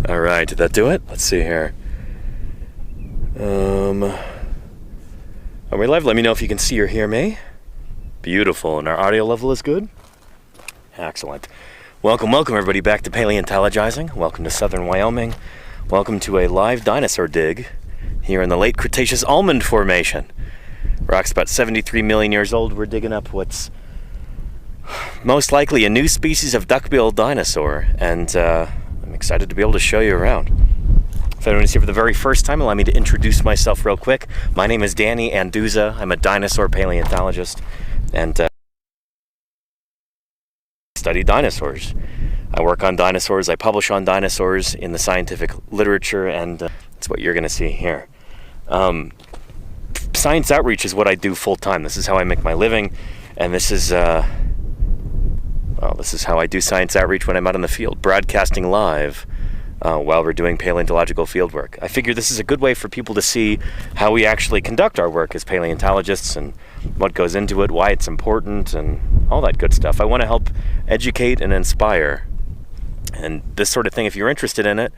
All right, did that do it? Let's see here. Are we live? Let me know if you can see or hear me. Beautiful, and our audio level is good? Excellent. Welcome everybody back to Paleontologizing. Welcome to Southern Wyoming. Welcome to a live dinosaur dig here in the late Cretaceous Almond Formation. Rock's about 73 million years old. We're digging up what's most likely a new species of duckbill dinosaur, and I'm excited to be able to show you around. If anyone's here for the very first time, allow me to introduce myself real quick. My name is Danny Anduza. I'm a dinosaur paleontologist and study dinosaurs. I work on dinosaurs, I publish on dinosaurs in the scientific literature, and that's what you're going to see here. Science outreach is what I do full-time. This is how I make my living, and this is how I do science outreach when I'm out in the field, broadcasting live while we're doing paleontological fieldwork. I figure this is a good way for people to see how we actually conduct our work as paleontologists and what goes into it, why it's important, and all that good stuff. I want to help educate and inspire. And this sort of thing, if you're interested in it,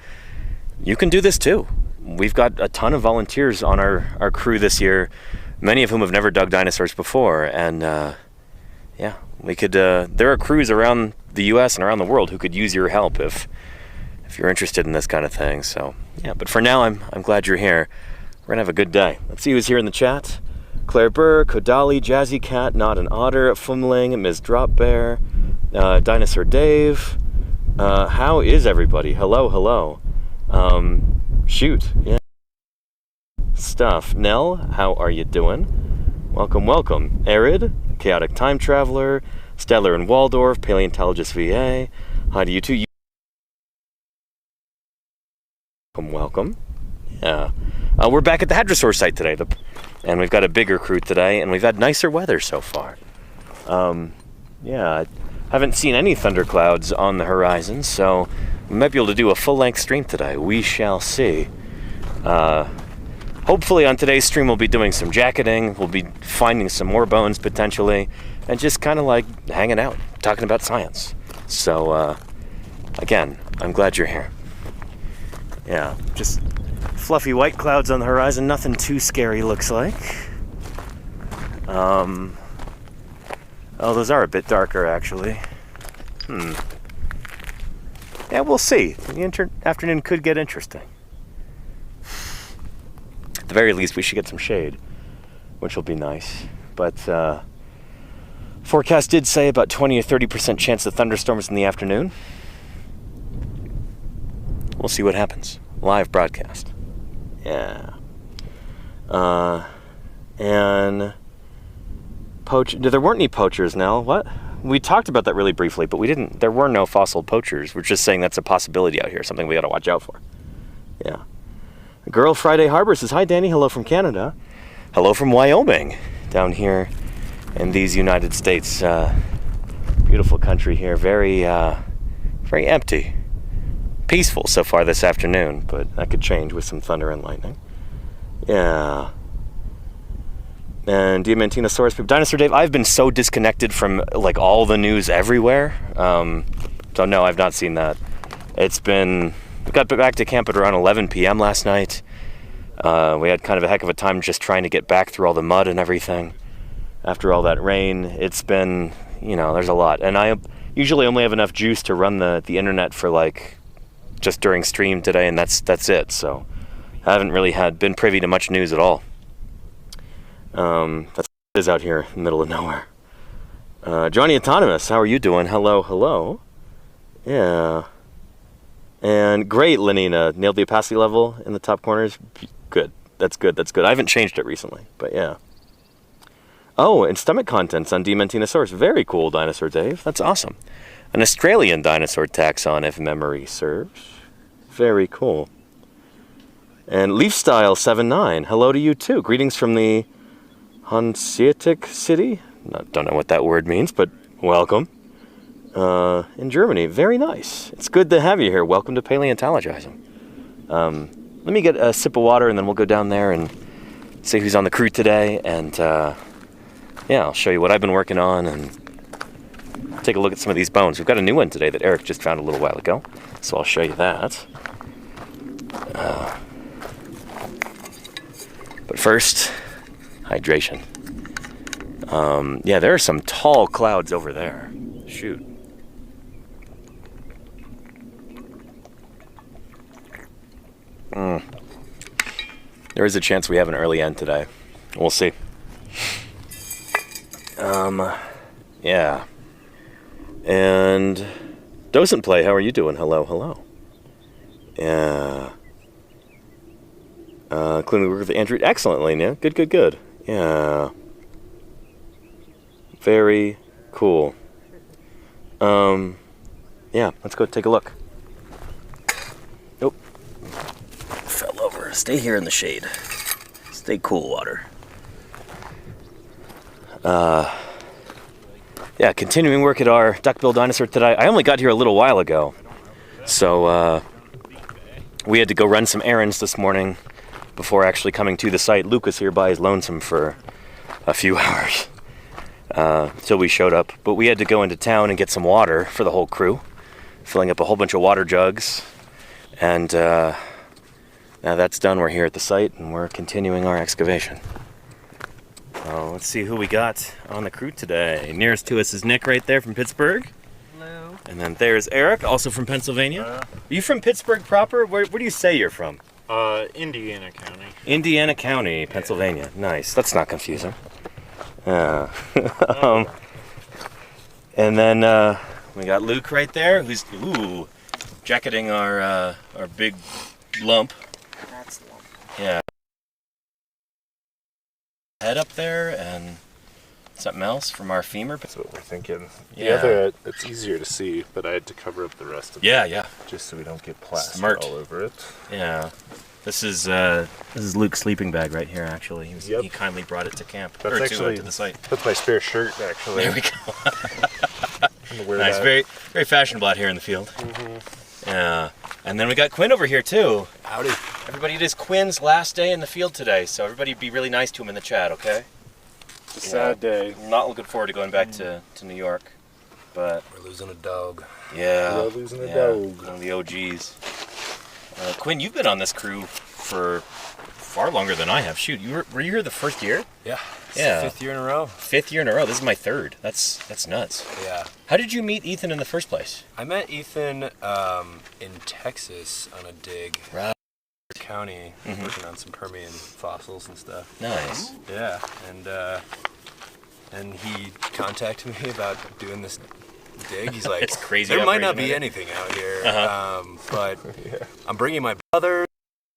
you can do this too. We've got a ton of volunteers on our crew this year, many of whom have never dug dinosaurs before, and yeah, we could. There are crews around the U.S. and around the world who could use your help if you're interested in this kind of thing. So yeah, but for now, I'm glad you're here. We're gonna have a good day. Let's see who's here in the chat. Claire Burr, Kodali, Jazzy Cat, Not an Otter, Fumling, Ms. Drop Bear, Dinosaur Dave. How is everybody? Hello. Shoot, yeah. Stuff. Nell, how are you doing? Welcome. Arid, Chaotic Time Traveler, Stellar and Waldorf, Paleontologist VA. Hi to you too. Welcome. Yeah. We're back at the Hadrosaur site today, and we've got a bigger crew today, and we've had nicer weather so far. Yeah, I haven't seen any thunderclouds on the horizon, so we might be able to do a full-length stream today. We shall see. Hopefully on today's stream we'll be doing some jacketing, we'll be finding some more bones potentially, and just kind of like hanging out, talking about science. So, again, I'm glad you're here. Yeah, just fluffy white clouds on the horizon, nothing too scary looks like. Oh, those are a bit darker actually. Yeah, we'll see. The afternoon could get interesting. At the very least, we should get some shade, which will be nice. But forecast did say about 20 or 30% chance of thunderstorms in the afternoon. We'll see what happens. Live broadcast. Yeah. And there weren't any poachers now. What? We talked about that really briefly, but there were no fossil poachers. We're just saying that's a possibility out here, something we got to watch out for. Yeah. Girl Friday Harbor says, hi Danny, hello from Canada. Hello from Wyoming, down here in these United States. Beautiful country here, very empty. Peaceful so far this afternoon, but that could change with some thunder and lightning. Yeah. And Diamantinosaurus, Dinosaur Dave, I've been so disconnected from like all the news everywhere. So no, I've not seen that. We got back to camp at around 11 p.m. last night. We had kind of a heck of a time just trying to get back through all the mud and everything. After all that rain, it's been, there's a lot. And I usually only have enough juice to run the internet for like just during stream today, and that's it. So I haven't really been privy to much news at all. That's what it is out here in the middle of nowhere. Johnny Autonomous, how are you doing? Hello. Yeah. And great, Lenina. Nailed the opacity level in the top corners. Good. That's good. I haven't changed it recently, but yeah. Oh, and stomach contents on Diamantinosaurus. Very cool, Dinosaur Dave. That's awesome. An Australian dinosaur taxon, if memory serves. Very cool. And Leafstyle79, hello to you too. Greetings from the Hanseatic City? Don't know what that word means, but welcome. In Germany. Very nice. It's good to have you here. Welcome to Paleontologizing. Let me get a sip of water and then we'll go down there and see who's on the crew today. And yeah, I'll show you what I've been working on and take a look at some of these bones. We've got a new one today that Eric just found a little while ago, so I'll show you that. But first, hydration. Yeah, there are some tall clouds over there. Shoot. There is a chance we have an early end today. We'll see. Yeah. And Docent Play, how are you doing? Hello, hello. Yeah. Including work with Andrew. Excellently, yeah. Good, good, good. Yeah. Very cool. Yeah, let's go take a look. Nope. Fell over. Stay here in the shade. Stay cool, water. Yeah, continuing work at our duckbill dinosaur today. I only got here a little while ago. So, we had to go run some errands this morning before actually coming to the site. Luke was here by his lonesome for a few hours till we showed up. But we had to go into town and get some water for the whole crew, filling up a whole bunch of water jugs. And now that's done. We're here at the site and we're continuing our excavation. So let's see who we got on the crew today. Nearest to us is Nick right there from Pittsburgh. Hello. And then there's Eric, also from Pennsylvania. Are you from Pittsburgh proper? Where do you say you're from? Indiana County. Indiana County, Pennsylvania. Yeah. Nice. That's not confusing. And then we got Luke right there, who's jacketing our big lump. That's the one. Yeah. Head up there and something else from our femur. That's what we're thinking. Yeah. The other, it's easier to see, but I had to cover up the rest of it. Yeah. Just so we don't get plaster Smart. all over it. Yeah. This is Luke's sleeping bag right here. Actually, he kindly brought it to camp to the site. That's my spare shirt, actually. There we go. I'm gonna wear Nice, that. very fashionable out here in the field. Mm-hmm. Yeah, and then we got Quinn over here too. Howdy. Everybody, it is Quinn's last day in the field today, so everybody be really nice to him in the chat, okay? It's a sad day. I'm not looking forward to going back to New York, but We're losing a dog. yeah, We're losing a dog. one of the OGs. Quinn, you've been on this crew for far longer than I have. Shoot, were you here the first year? Yeah. Yeah. 5th year in a row. 5th year in a row. This is my 3rd. That's nuts. Yeah. How did you meet Ethan in the first place? I met Ethan in Texas on a dig. Right. County, working on some Permian fossils and stuff. Nice. Yeah, and he contacted me about doing this dig. He's like, It's crazy there might not operation, be isn't it? anything out here, but Yeah. I'm bringing my brother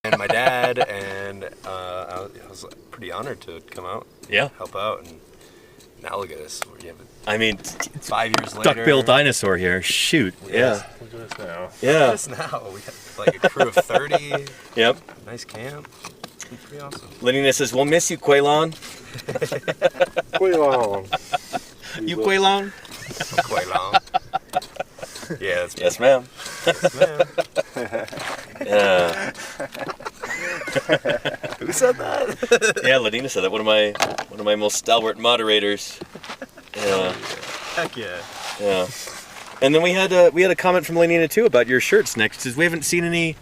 and my dad, and I was pretty honored to come out, Yeah. help out, and now look at us. We have I mean, 5 years later. duckbill dinosaur here. Shoot. Yeah. Look at us now. Look at Yeah. us now. We got like a crew of 30. Yep. Nice camp. It's pretty awesome. Lenina says, we'll miss you, Quaylon. Quaylon. You, Quaylon? Quite long. Yeah, that's Yes, ma'am. man. Yeah. Who said that? Yeah, Lenina said that. One of my most stalwart moderators. Yeah. Heck yeah. Yeah. And then we had a comment from Lenina too about your shirts next. Says we haven't seen any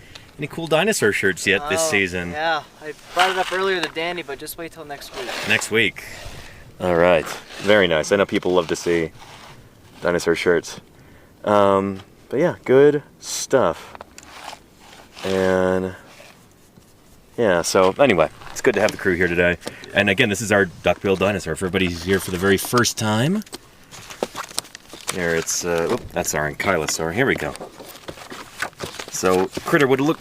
cool dinosaur shirts yet this season. Yeah, I brought it up earlier to Danny, but just wait till next week. Next week. All right. Very nice. I know people love to see dinosaur shirts. But yeah, good stuff. And yeah, so anyway, it's good to have the crew here today. And again, this is our duckbill dinosaur. For everybody who's here for the very first time. There it's, that's our ankylosaur. Here we go. So, critter would look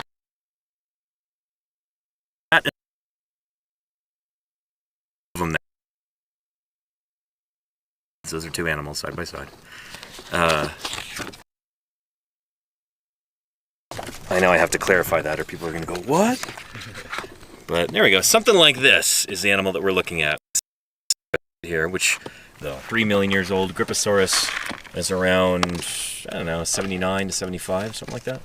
at them there. Those are two animals side by side. I know I have to clarify that or people are going to go, what? But there we go. Something like this is the animal that we're looking at here, which, though, 3 million years old. Gripposaurus is around, I don't know, 79 to 75, something like that.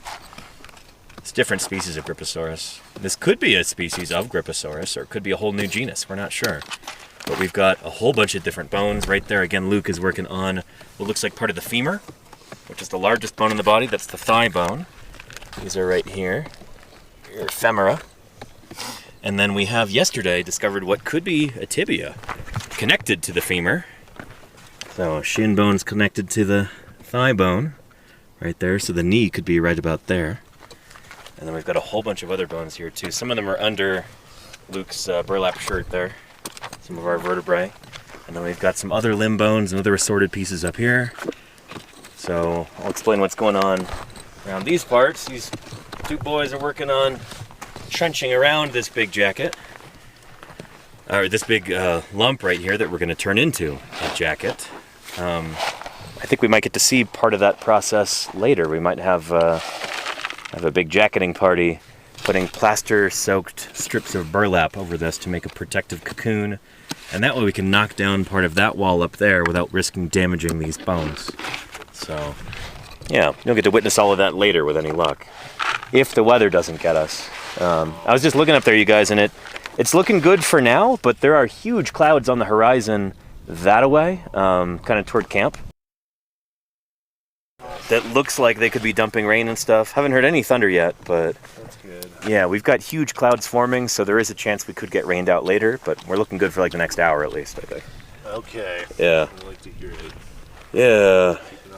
It's different species of Gripposaurus. This could be a species of Gripposaurus, or it could be a whole new genus. We're not sure. But we've got a whole bunch of different bones right there. Again, Luke is working on what looks like part of the femur, which is the largest bone in the body. That's the thigh bone. These are right here. your femora. And then we have yesterday discovered what could be a tibia connected to the femur. So shin bone's connected to the thigh bone right there, so the knee could be right about there. And then we've got a whole bunch of other bones here too. Some of them are under Luke's burlap shirt there, some of our vertebrae. And then we've got some other limb bones and other assorted pieces up here. So I'll explain what's going on around these parts. These two boys are working on trenching around this big jacket, or this big lump right here that we're going to turn into a jacket. I think we might get to see part of that process later. We might have a big jacketing party, putting plaster-soaked strips of burlap over this to make a protective cocoon, and that way we can knock down part of that wall up there without risking damaging these bones. So, yeah, you'll get to witness all of that later with any luck, if the weather doesn't get us. I was just looking up there, you guys, and it's looking good for now, but there are huge clouds on the horizon that away, kind of toward camp. That looks like they could be dumping rain and stuff. Haven't heard any thunder yet, but That's good. yeah, we've got huge clouds forming, so there is a chance we could get rained out later, but we're looking good for like the next hour at least, I think. Okay. Yeah. I'd like to hear it. Yeah. Keep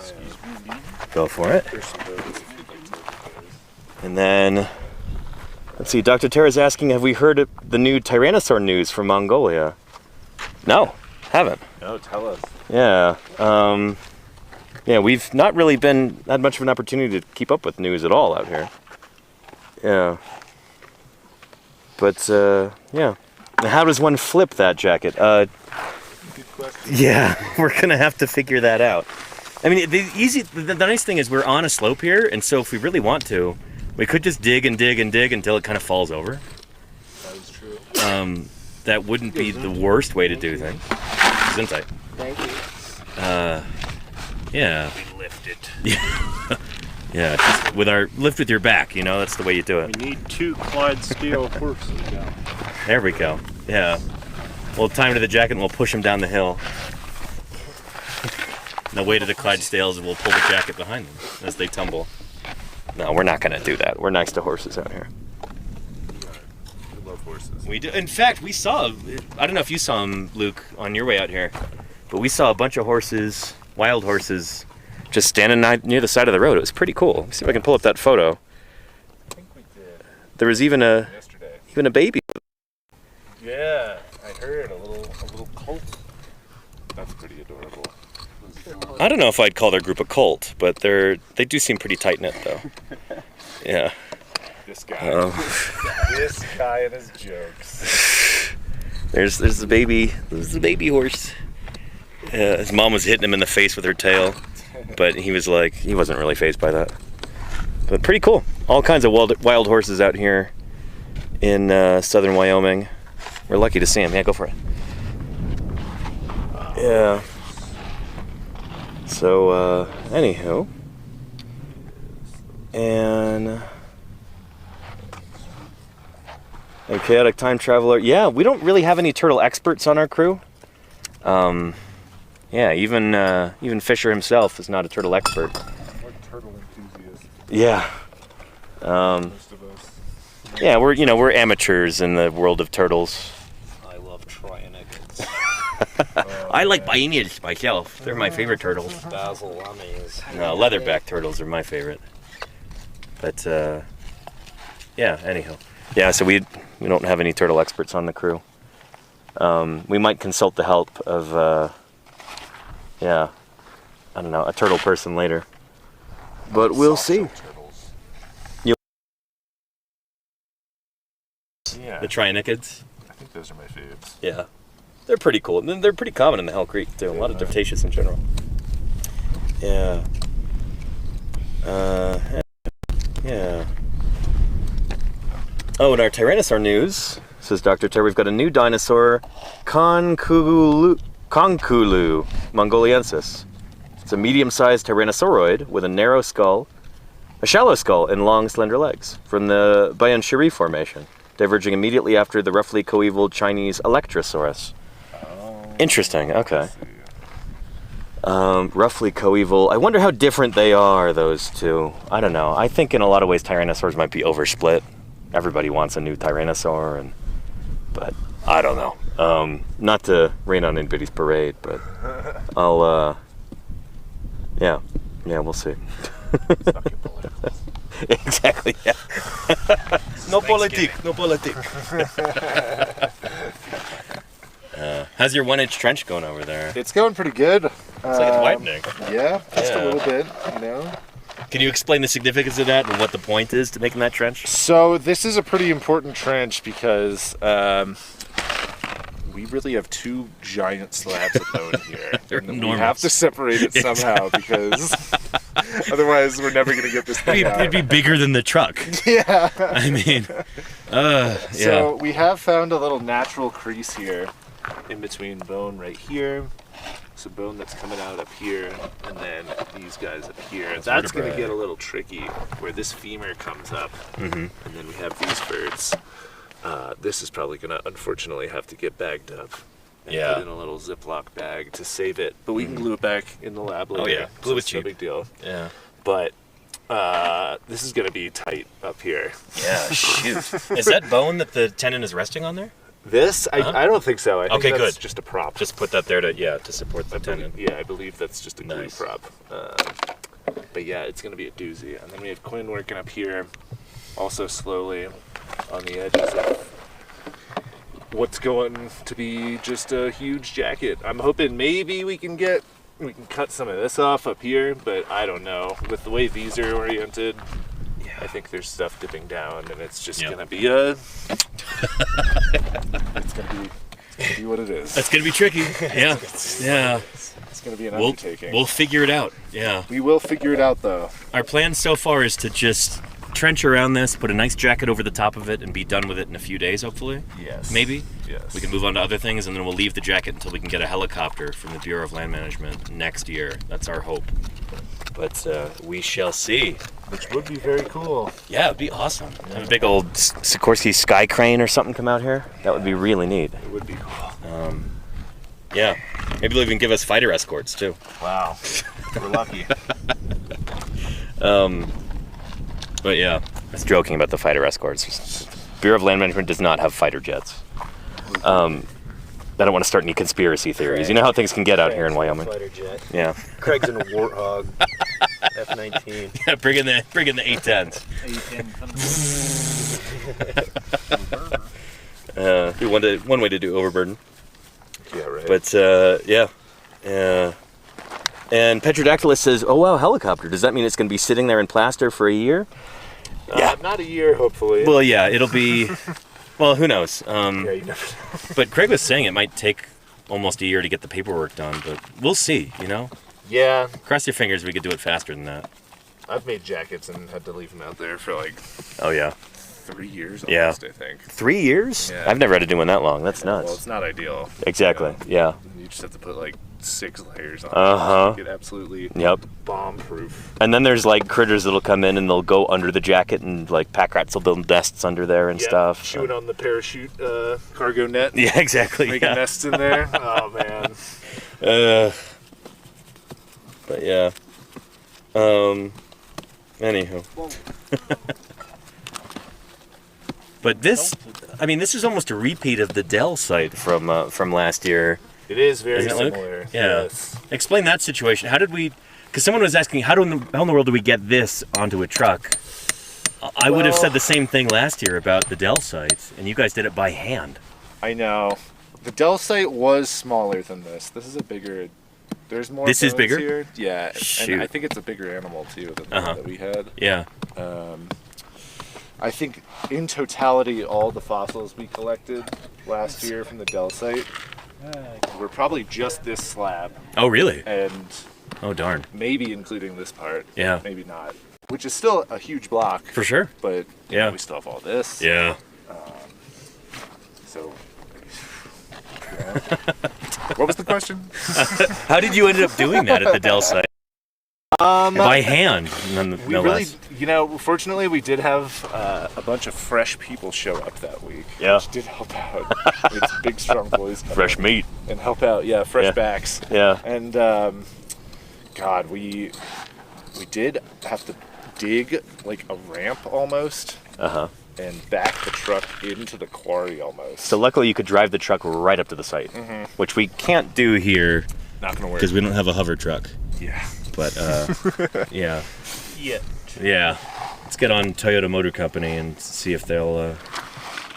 an eye out. Go for it. There's some bones if you'd like to look at those. And then, let's see, Dr. Tara's asking, have we heard the new Tyrannosaur news from Mongolia? No, haven't. No, tell us. Yeah. Yeah, we've not really had much of an opportunity to keep up with news at all out here. Yeah. But, yeah. How does one flip that jacket? Good question. Yeah, we're gonna have to figure that out. I mean, the nice thing is we're on a slope here, and so if we really want to, we could just dig and dig and dig until it kind of falls over. That is true. That wouldn't be the worst way to do things. Gesundheit. Thank you. Yeah. Lift it. Yeah, just lift with your back, that's the way you do it. We need 2 Clydesdale horses down. There we go. Yeah. We'll tie him to the jacket and we'll push him down the hill. And the weight of the Clydesdales will pull the jacket behind them as they tumble. No, we're not going to do that. We're next to horses out here. I love horses. We do. In fact, we saw, I don't know if you saw them, Luke, on your way out here, but we saw a bunch of horses, wild horses, just standing near the side of the road. It was pretty cool. Let me see if I can pull up that photo. I think we did. There was even a baby. Yeah, I heard a little colt. That's pretty adorable. I don't know if I'd call their group a cult, but they do seem pretty tight-knit, though. Yeah. This guy. This guy and his jokes. There's the baby. There's the baby horse. His mom was hitting him in the face with her tail, but he wasn't really fazed by that. But pretty cool. All kinds of wild horses out here in southern Wyoming. We're lucky to see him. Yeah, go for it. Yeah. So, anywho. And a chaotic time traveler. Yeah, we don't really have any turtle experts on our crew. Yeah, even Fisher himself is not a turtle expert. We're turtle enthusiasts. Yeah. Most of us. Yeah, we're amateurs in the world of turtles. I love trionics. I like biennials myself. They're my favorite turtles. Basil lemmies. No, leatherback turtles are my favorite. But yeah. Anyhow, yeah. So we don't have any turtle experts on the crew. We might consult the help of I don't know, a turtle person later. But we'll see. Turtles. The trionids. I think those are my faves. Yeah. They're pretty cool. And they're pretty common in the Hell Creek too. A lot of Diphtaceous in general. Yeah. Yeah. Oh, and our Tyrannosaur news, says Dr. Ter, we've got a new dinosaur, Conculu mongoliensis. It's a medium-sized tyrannosauroid with a narrow skull, a shallow skull, and long, slender legs from the Bayanshiri Formation, diverging immediately after the roughly coeval Chinese Electrosaurus. Interesting, okay. Roughly coeval. I wonder how different they are, those two. I don't know. I think in a lot of ways Tyrannosaurs might be oversplit. everybody wants a new Tyrannosaur, but I don't know. Not to rain on anybody's parade, but I'll, yeah, we'll see. Exactly, yeah. No politique. How's your 1-inch trench going over there? It's going pretty good. It's like it's widening. Yeah, just a little bit, you know. Can you explain the significance of that and what the point is to making that trench? So this is a pretty important trench because we really have 2 giant slabs of bone here. They're and we enormous. have to separate it somehow because otherwise we're never going to get this thing out. It'd be bigger than the truck. Yeah. I mean, yeah. So we have found a little natural crease here in between bone right here. So bone that's coming out up here, and then these guys up here. That's going to get a little tricky where this femur comes up, and then we have these birds. This is probably going to unfortunately have to get bagged up and put in a little Ziploc bag to save it. But we can glue it back in the lab later. Oh yeah, glue is no cheap. big deal. Yeah. But this is going to be tight up here. Yeah, shoot. Is that bone that the tendon is resting on there? This? I don't think so. I think Okay, that's good. just a prop. Just put that there to support the tendon. I believe that's just a glue Nice. prop. But yeah, it's going to be a doozy. And then we have Quinn working up here, also slowly on the edges of what's going to be just a huge jacket. I'm hoping maybe we can cut some of this off up here, but I don't know. With the way these are oriented, I think there's stuff dipping down, and it's just gonna be it's gonna be what it is. That's gonna be tricky. Yeah. Yeah. It's gonna be an undertaking. We'll figure it out. Yeah. We will figure it out, though. Our plan so far is to just trench around this, put a nice jacket over the top of it, and be done with it in a few days, hopefully. Yes. Maybe. Yes. We can move on to other things, and then we'll leave the jacket until we can get a helicopter from the Bureau of Land Management next year. That's our hope. But we shall see. Which would be very cool. Yeah, it'd be awesome. Have a big old Sikorsky sky crane or something come out here. That would be really neat. It would be cool. Yeah. Maybe they'll even give us fighter escorts too. Wow. We're lucky. But yeah, I was joking about the fighter escorts. Bureau of Land Management does not have fighter jets. I don't want to start any conspiracy theories. You know how things can get out here in Wyoming. Fighter jet. Yeah. Craig's in a Warthog. F-19. Yeah, bring in the A-10s. One way to do overburden. Yeah, right. But yeah. And Petrodactylus says, "Oh wow, helicopter. Does that mean it's going to be sitting there in plaster for a year?" Yeah. Not a year, hopefully. Well, yeah, it'll be. Well, who knows? Yeah, you never know. But Craig was saying it might take almost a year to get the paperwork done, but we'll see. You know, Yeah, cross your fingers we could do it faster than that. I've made jackets and had to leave them out there for like Oh yeah, 3 years Yeah. almost, I think. 3 years? Yeah. I've never had to do one that long. That's nuts. Well, it's not ideal. Exactly. Yeah. You just have to put like 6 layers on Uh-huh. it. Get absolutely Yep. bomb-proof. And then there's like critters that'll come in and they'll go under the jacket, and like pack rats will build nests under there and Yep, stuff. Chewing on the parachute cargo net. Yeah, exactly. Making Yeah. nests in there. Oh, man. But yeah. Anywho. But this, I mean, this is almost a repeat of the Dell site from last year. It is very Isn't it, Luke? similar. Yeah. Yes. Explain that situation. How did we? Because someone was asking, how in the world do we get this onto a truck? I would have Well- said the same thing last year about the Dell site, and you guys did it by hand. I know. The Dell site was smaller than this. This is a bigger. There's more. This is bones bigger? Here. Yeah, Shoot. and I think it's a bigger animal too than the Uh-huh. one that we had. Yeah. I think in totality, all the fossils we collected last year from the Dell site were probably just this slab, Oh, really? and Oh, darn. maybe including this part. Yeah. Maybe not. Which is still a huge block. For sure. But you Yeah. know, we still have all this. Yeah. So. Yeah. What was the question? How did you end up doing that at the Dell site? By hand, no We really, less. you know, fortunately, we did have a bunch of fresh people show up that week. Yeah. Which did help out. It's big, strong boys come Fresh up meat. and help out. Yeah, fresh Yeah. backs. Yeah. And God, we did have to dig like a ramp almost. Uh-huh. and back the truck into the quarry almost. So luckily you could drive the truck right up to the site, which we can't do here Not gonna work. because we don't have a hover truck. Yeah. But yeah. Yeah. Let's get on Toyota Motor Company and see if they'll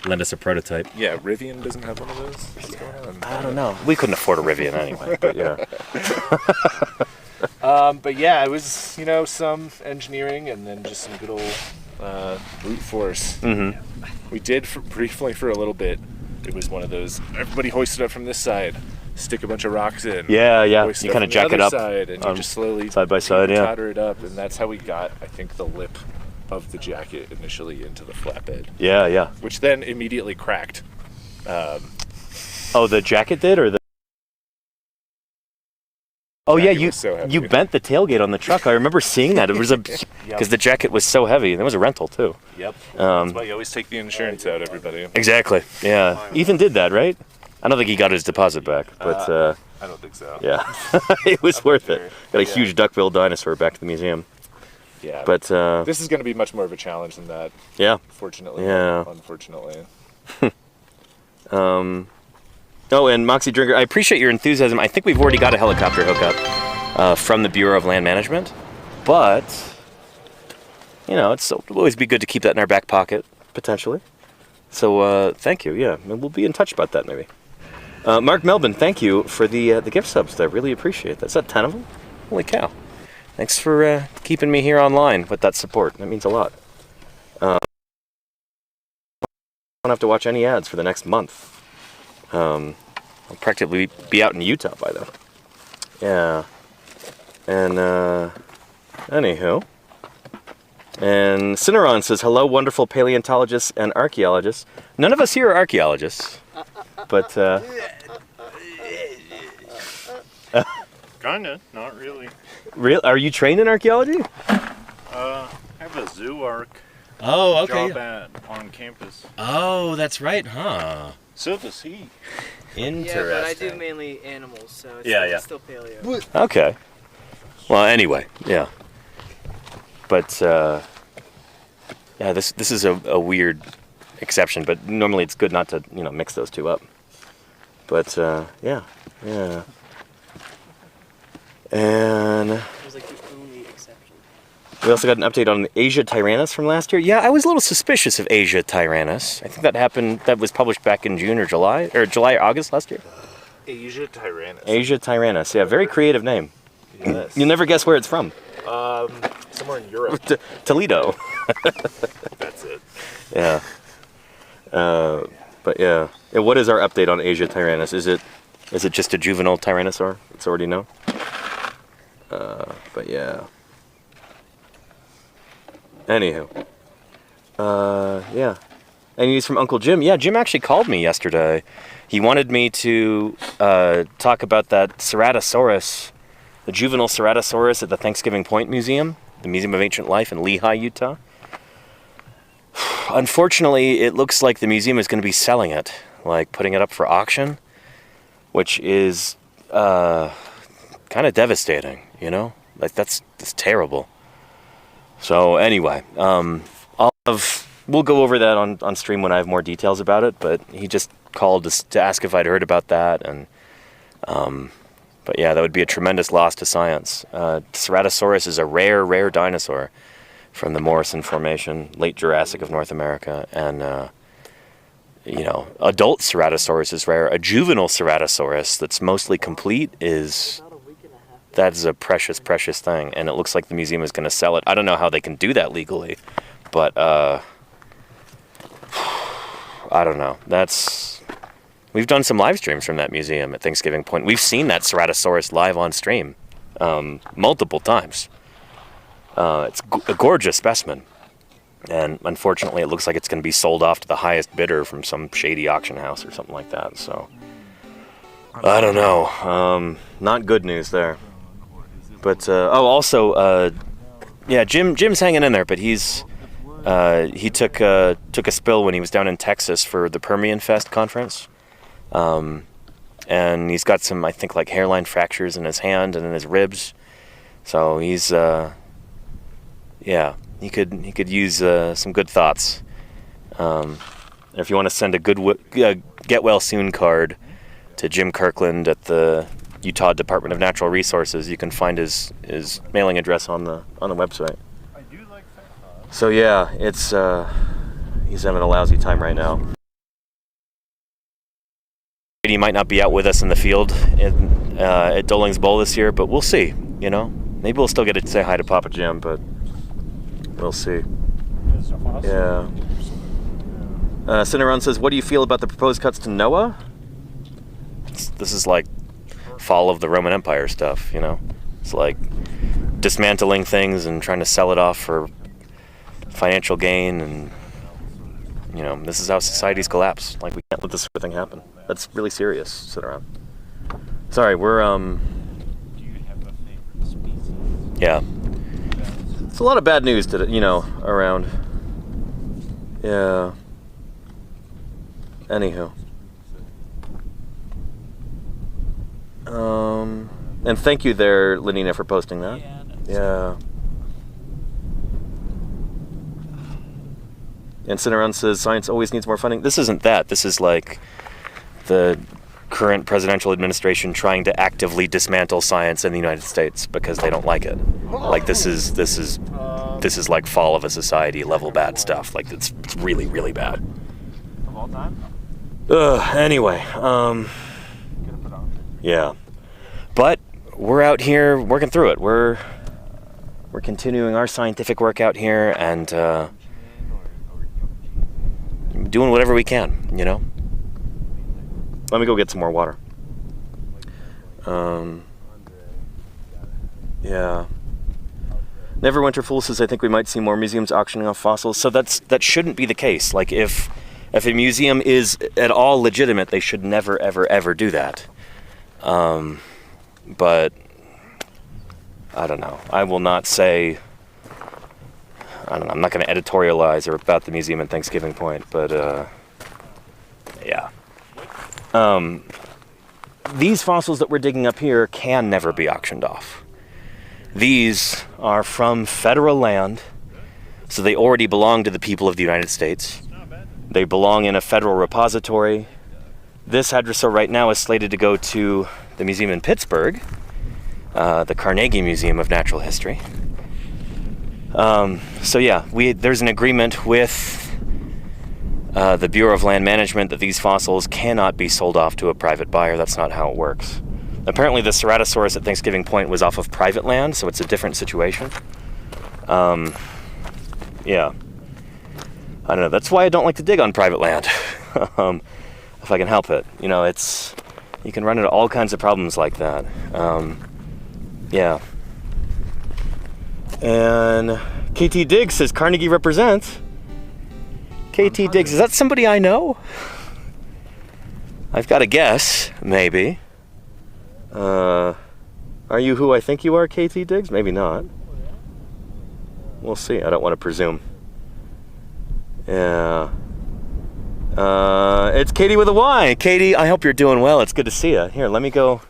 lend us a prototype. Yeah, Rivian doesn't have one of those. What's going on? I don't know. We couldn't afford a Rivian anyway, but yeah. But yeah, it was, some engineering and then just some good old brute force. Mm-hmm. We did briefly for a little bit. It was one of those, everybody hoisted up from this side, stick a bunch of rocks in. Yeah. hoist You up kind of from jack the it other up side, and you just slowly side by side, yeah. totter it up, and that's how we got, I think, the lip of the jacket initially into the flatbed, Yeah. which then immediately cracked. Oh, the jacket did, or the? Oh yeah, Jacket you was so heavy. you bent the tailgate on the truck. I remember seeing that. It was because the jacket was so heavy. And it was a rental too. Yep. That's why you always take the insurance out, everybody. Exactly. Yeah. Ethan did that, right? I don't think he got his deposit back, but I don't think so. yeah, it was worth it. sure. Got a Yeah. huge duckbill dinosaur back to the museum. Yeah. But This is going to be much more of a challenge than that, yeah. fortunately. Yeah. Unfortunately. Oh, and Moxie Drinker, I appreciate your enthusiasm. I think we've already got a helicopter hookup from the Bureau of Land Management, but it'll always be good to keep that in our back pocket potentially. So thank you. Yeah, and we'll be in touch about that maybe. Mark Melvin, thank you for the gift subs. I really appreciate that. Is that 10 of them? Holy cow! Thanks for keeping me here online with that support. That means a lot. I don't have to watch any ads for the next month. I'll practically be out in Utah by then. Yeah. And anywho. And Cineron says, hello, wonderful paleontologists and archaeologists. None of us here are archaeologists. But Kinda, not really. are you trained in archaeology? I have a zoo arc Oh, job on campus. Oh, that's right, huh? So does he. Interesting. Yeah, but I do mainly animals, so it's Yeah. still paleo. Okay. Well, anyway, yeah. But yeah, this is a weird exception, but normally it's good not to mix those two up. But yeah. And It was like the only exception. we also got an update on Asia Tyrannus from last year. Yeah, I was a little suspicious of Asia Tyrannus. I think that was published back in June or July or August last year. Asia Tyrannus. Asia Tyrannus. Yeah, very creative name. Yes. You'll never guess where it's from. Somewhere in Europe. Toledo. That's it. Yeah. But yeah. What is our update on Asia Tyrannus? Is it just a juvenile tyrannosaur? It's already known. But yeah. Anywho. Yeah. And he's from Uncle Jim. Yeah, Jim actually called me yesterday. He wanted me to talk about that Ceratosaurus, the juvenile Ceratosaurus at the Thanksgiving Point Museum, the Museum of Ancient Life in Lehi, Utah. Unfortunately, it looks like the museum is going to be selling it, like putting it up for auction, which is kind of devastating, Like that's terrible. So anyway, we'll go over that on stream when I have more details about it. But he just called to ask if I'd heard about that, and but yeah, that would be a tremendous loss to science. Ceratosaurus is a rare dinosaur from the Morrison Formation, late Jurassic of North America, and adult Ceratosaurus is rare. A juvenile Ceratosaurus that's mostly complete is a precious thing, and it looks like the museum is going to sell it. I don't know how they can do that legally, but I don't know. We've done some live streams from that museum at Thanksgiving Point. We've seen that Ceratosaurus live on stream multiple times. It's a gorgeous specimen, and unfortunately it looks like it's going to be sold off to the highest bidder from some shady auction house or something like that. So I don't know. Not good news there. But also, yeah, Jim's hanging in there, but he took a spill when he was down in Texas for the Permian Fest conference, and he's got some, I think, like hairline fractures in his hand and in his ribs. So he's yeah, he could use some good thoughts If you want to send a get well soon card to Jim Kirkland at the Utah Department of Natural Resources, you can find his mailing address on the website. I do like that. So yeah, it's he's having a lousy time right now. He might not be out with us in the field at Doling's Bowl this year, but we'll see. You know, maybe we'll still get to say hi to Papa Jim, but we'll see. It's awesome. Yeah. Cinnarron says, "What do you feel about the proposed cuts to NOAA?" This is like fall of the Roman Empire stuff, you know? It's like dismantling things and trying to sell it off for financial gain, and, you know, this is how societies collapse. Like, we can't let this sort of thing happen. That's really serious, Cinnarron. Sorry, we're, Do you have a favorite species? yeah. It's a lot of bad news, around. Yeah. Anywho. And thank you there, Lenina, for posting that. Yeah. And Cinnarron says, science always needs more funding. This isn't that. This is like the current presidential administration trying to actively dismantle science in the United States because they don't like it. Like, this is like fall of a society level bad stuff. Like, it's really, really bad. Of all time? Anyway, Gonna put on. yeah. But we're out here working through it. We're continuing our scientific work out here and doing whatever we can, you know? Let me go get some more water. Yeah. Neverwinter Fool says, I think we might see more museums auctioning off fossils. So that shouldn't be the case. Like, if a museum is at all legitimate, they should never, ever, ever do that. But I don't know. I will not say. I don't know. I'm not going to editorialize about the museum in Thanksgiving Point, but yeah. These fossils that we're digging up here can never be auctioned off. These are from federal land, so they already belong to the people of the United States. They belong in a federal repository. This hadrosaur right now is slated to go to the museum in Pittsburgh, the Carnegie Museum of Natural History. So yeah, there's an agreement with the Bureau of Land Management that these fossils cannot be sold off to a private buyer. That's not how it works. Apparently the Ceratosaurus at Thanksgiving Point was off of private land, so it's a different situation. Yeah. I don't know. That's why I don't like to dig on private land, if I can help it. You know, you can run into all kinds of problems like that. Yeah. And KT Diggs says Carnegie represents. KT Diggs, is that somebody I know? I've got a guess, maybe. Are you who I think you are, KT Diggs? Maybe not. We'll see. I don't want to presume. Yeah. It's Katie with a Y. Katie, I hope you're doing well. It's good to see you. Here, let me go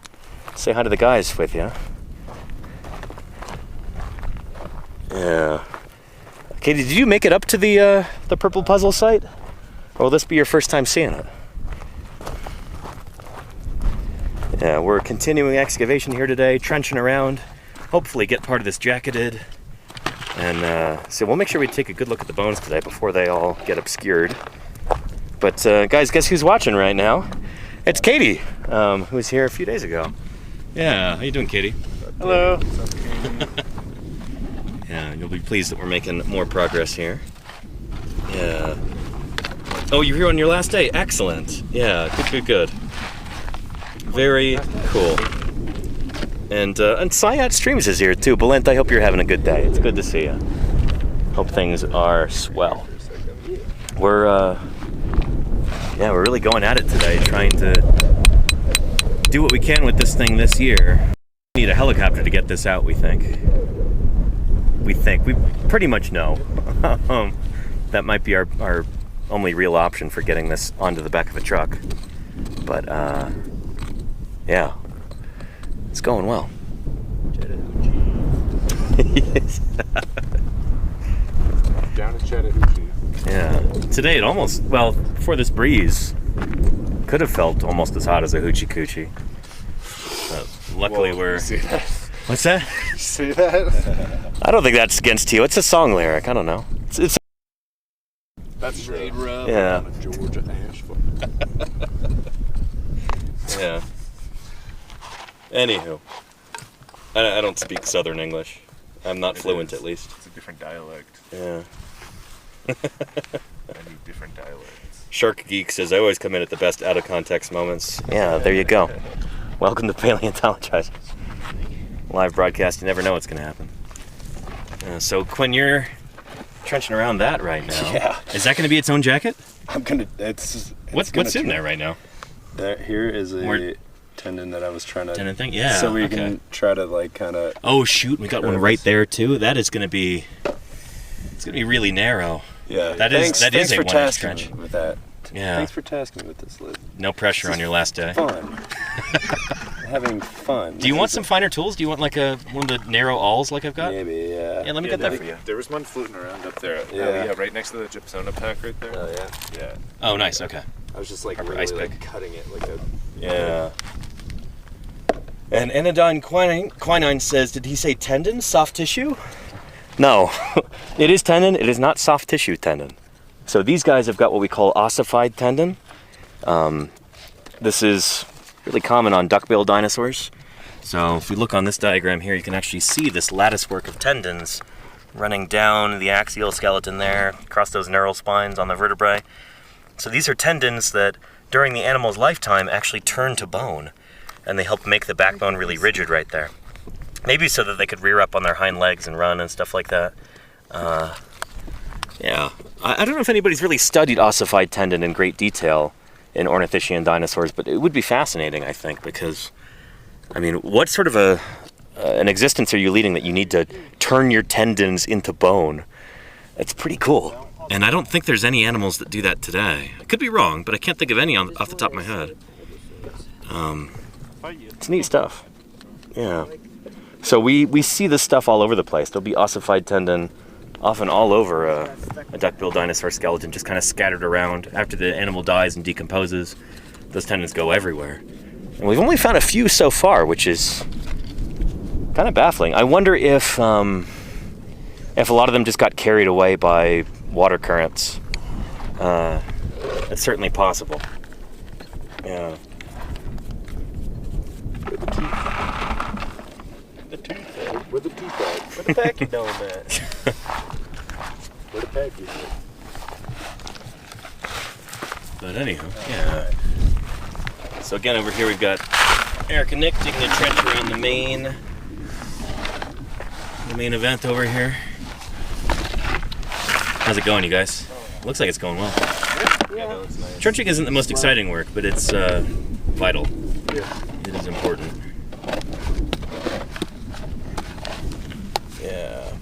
say hi to the guys with you. Yeah. Katie, did you make it up to the Purple Puzzle site? Or will this be your first time seeing it? Yeah, we're continuing excavation here today, trenching around. Hopefully get part of this jacketed. And so we'll make sure we take a good look at the bones today before they all get obscured. But guys, guess who's watching right now? It's Katie, who was here a few days ago. Yeah, how you doing, Katie? Hello. Yeah, you'll be pleased that we're making more progress here. Yeah. Oh, you're here on your last day. Excellent. Yeah, good. Very cool. And Sayat Streams is here too. Belent, I hope you're having a good day. It's good to see you. Hope things are swell. We're really going at it today, trying to do what we can with this thing this year. We need a helicopter to get this out, we think. We pretty much know. That might be our only real option for getting this onto the back of a truck. But, yeah. It's going well. Down in Chattahoochee. Yeah. Today it almost, well, before this breeze, could have felt almost as hot as a hoochie coochie. But luckily Whoa, we're... you see that? What's that? You see that? I don't think that's against you. It's a song lyric. I don't know. It's That's Shade true. rub Yeah. on a Georgia asphalt. yeah. Anywho, I don't speak Southern English. I'm not It fluent, is. at least. It's a different dialect. Yeah. I need different dialects. Shark Geek says, I always come in at the best out of context moments. Yeah, there you go. Welcome to Paleontologizing. Live broadcast, you never know what's going to happen. So, Quinn, you're trenching around that right now. Yeah. Is that going to be its own jacket? I'm gonna. It's What's in there right now? Here is a Where- tendon that I was trying to. Tendon thing? Yeah. So we okay. can try to like kind of. Oh shoot, we got one right there too. That is going to be. It's going to be really narrow. Yeah. That is Thanks a for 1-inch tasking trench. me with that. Yeah. Thanks for tasking me with this, Liz. No pressure on your last day. Fun. Having fun. Do you want some finer tools? Do you want like one of the narrow awls like I've got? Maybe. Yeah. Yeah, let me get that for you. There was one floating around up there. Yeah. Right next to the gypsona pack right there. Oh yeah. Yeah. Oh, nice. Okay. I was just like Harbor really ice like pick. cutting it like a. Yeah. And Anodyne Quinine says, did he say tendon? Soft tissue? No. It is tendon. It is not soft tissue tendon. So these guys have got what we call ossified tendon. This is really common on duckbill dinosaurs. So if we look on this diagram here, you can actually see this lattice work of tendons running down the axial skeleton there, across those neural spines on the vertebrae. So these are tendons that during the animal's lifetime actually turn to bone, and they help make the backbone really rigid right there. Maybe so that they could rear up on their hind legs and run and stuff like that. Yeah. I don't know if anybody's really studied ossified tendon in great detail in ornithischian dinosaurs, but it would be fascinating, I think, because, I mean, what sort of an existence are you leading that you need to turn your tendons into bone? It's pretty cool. And I don't think there's any animals that do that today. I could be wrong, but I can't think of any off the top of my head. It's neat stuff. Yeah. So we see this stuff all over the place. There'll be ossified tendon often all over a duckbill dinosaur skeleton, just kind of scattered around. After the animal dies and decomposes, those tendons go everywhere. And we've only found a few so far, which is kind of baffling. I wonder if a lot of them just got carried away by water currents. It's certainly possible. Yeah. Where the teeth at? Where the pachyderm at? Where the pachyderm? But anyhow, yeah. So again, over here we've got Eric and Nick digging a trench around the main event over here. How's it going, you guys? Looks like it's going well. Yeah, that looks nice. Trenching isn't the most exciting work, but it's vital. Yeah. It is important. Yeah.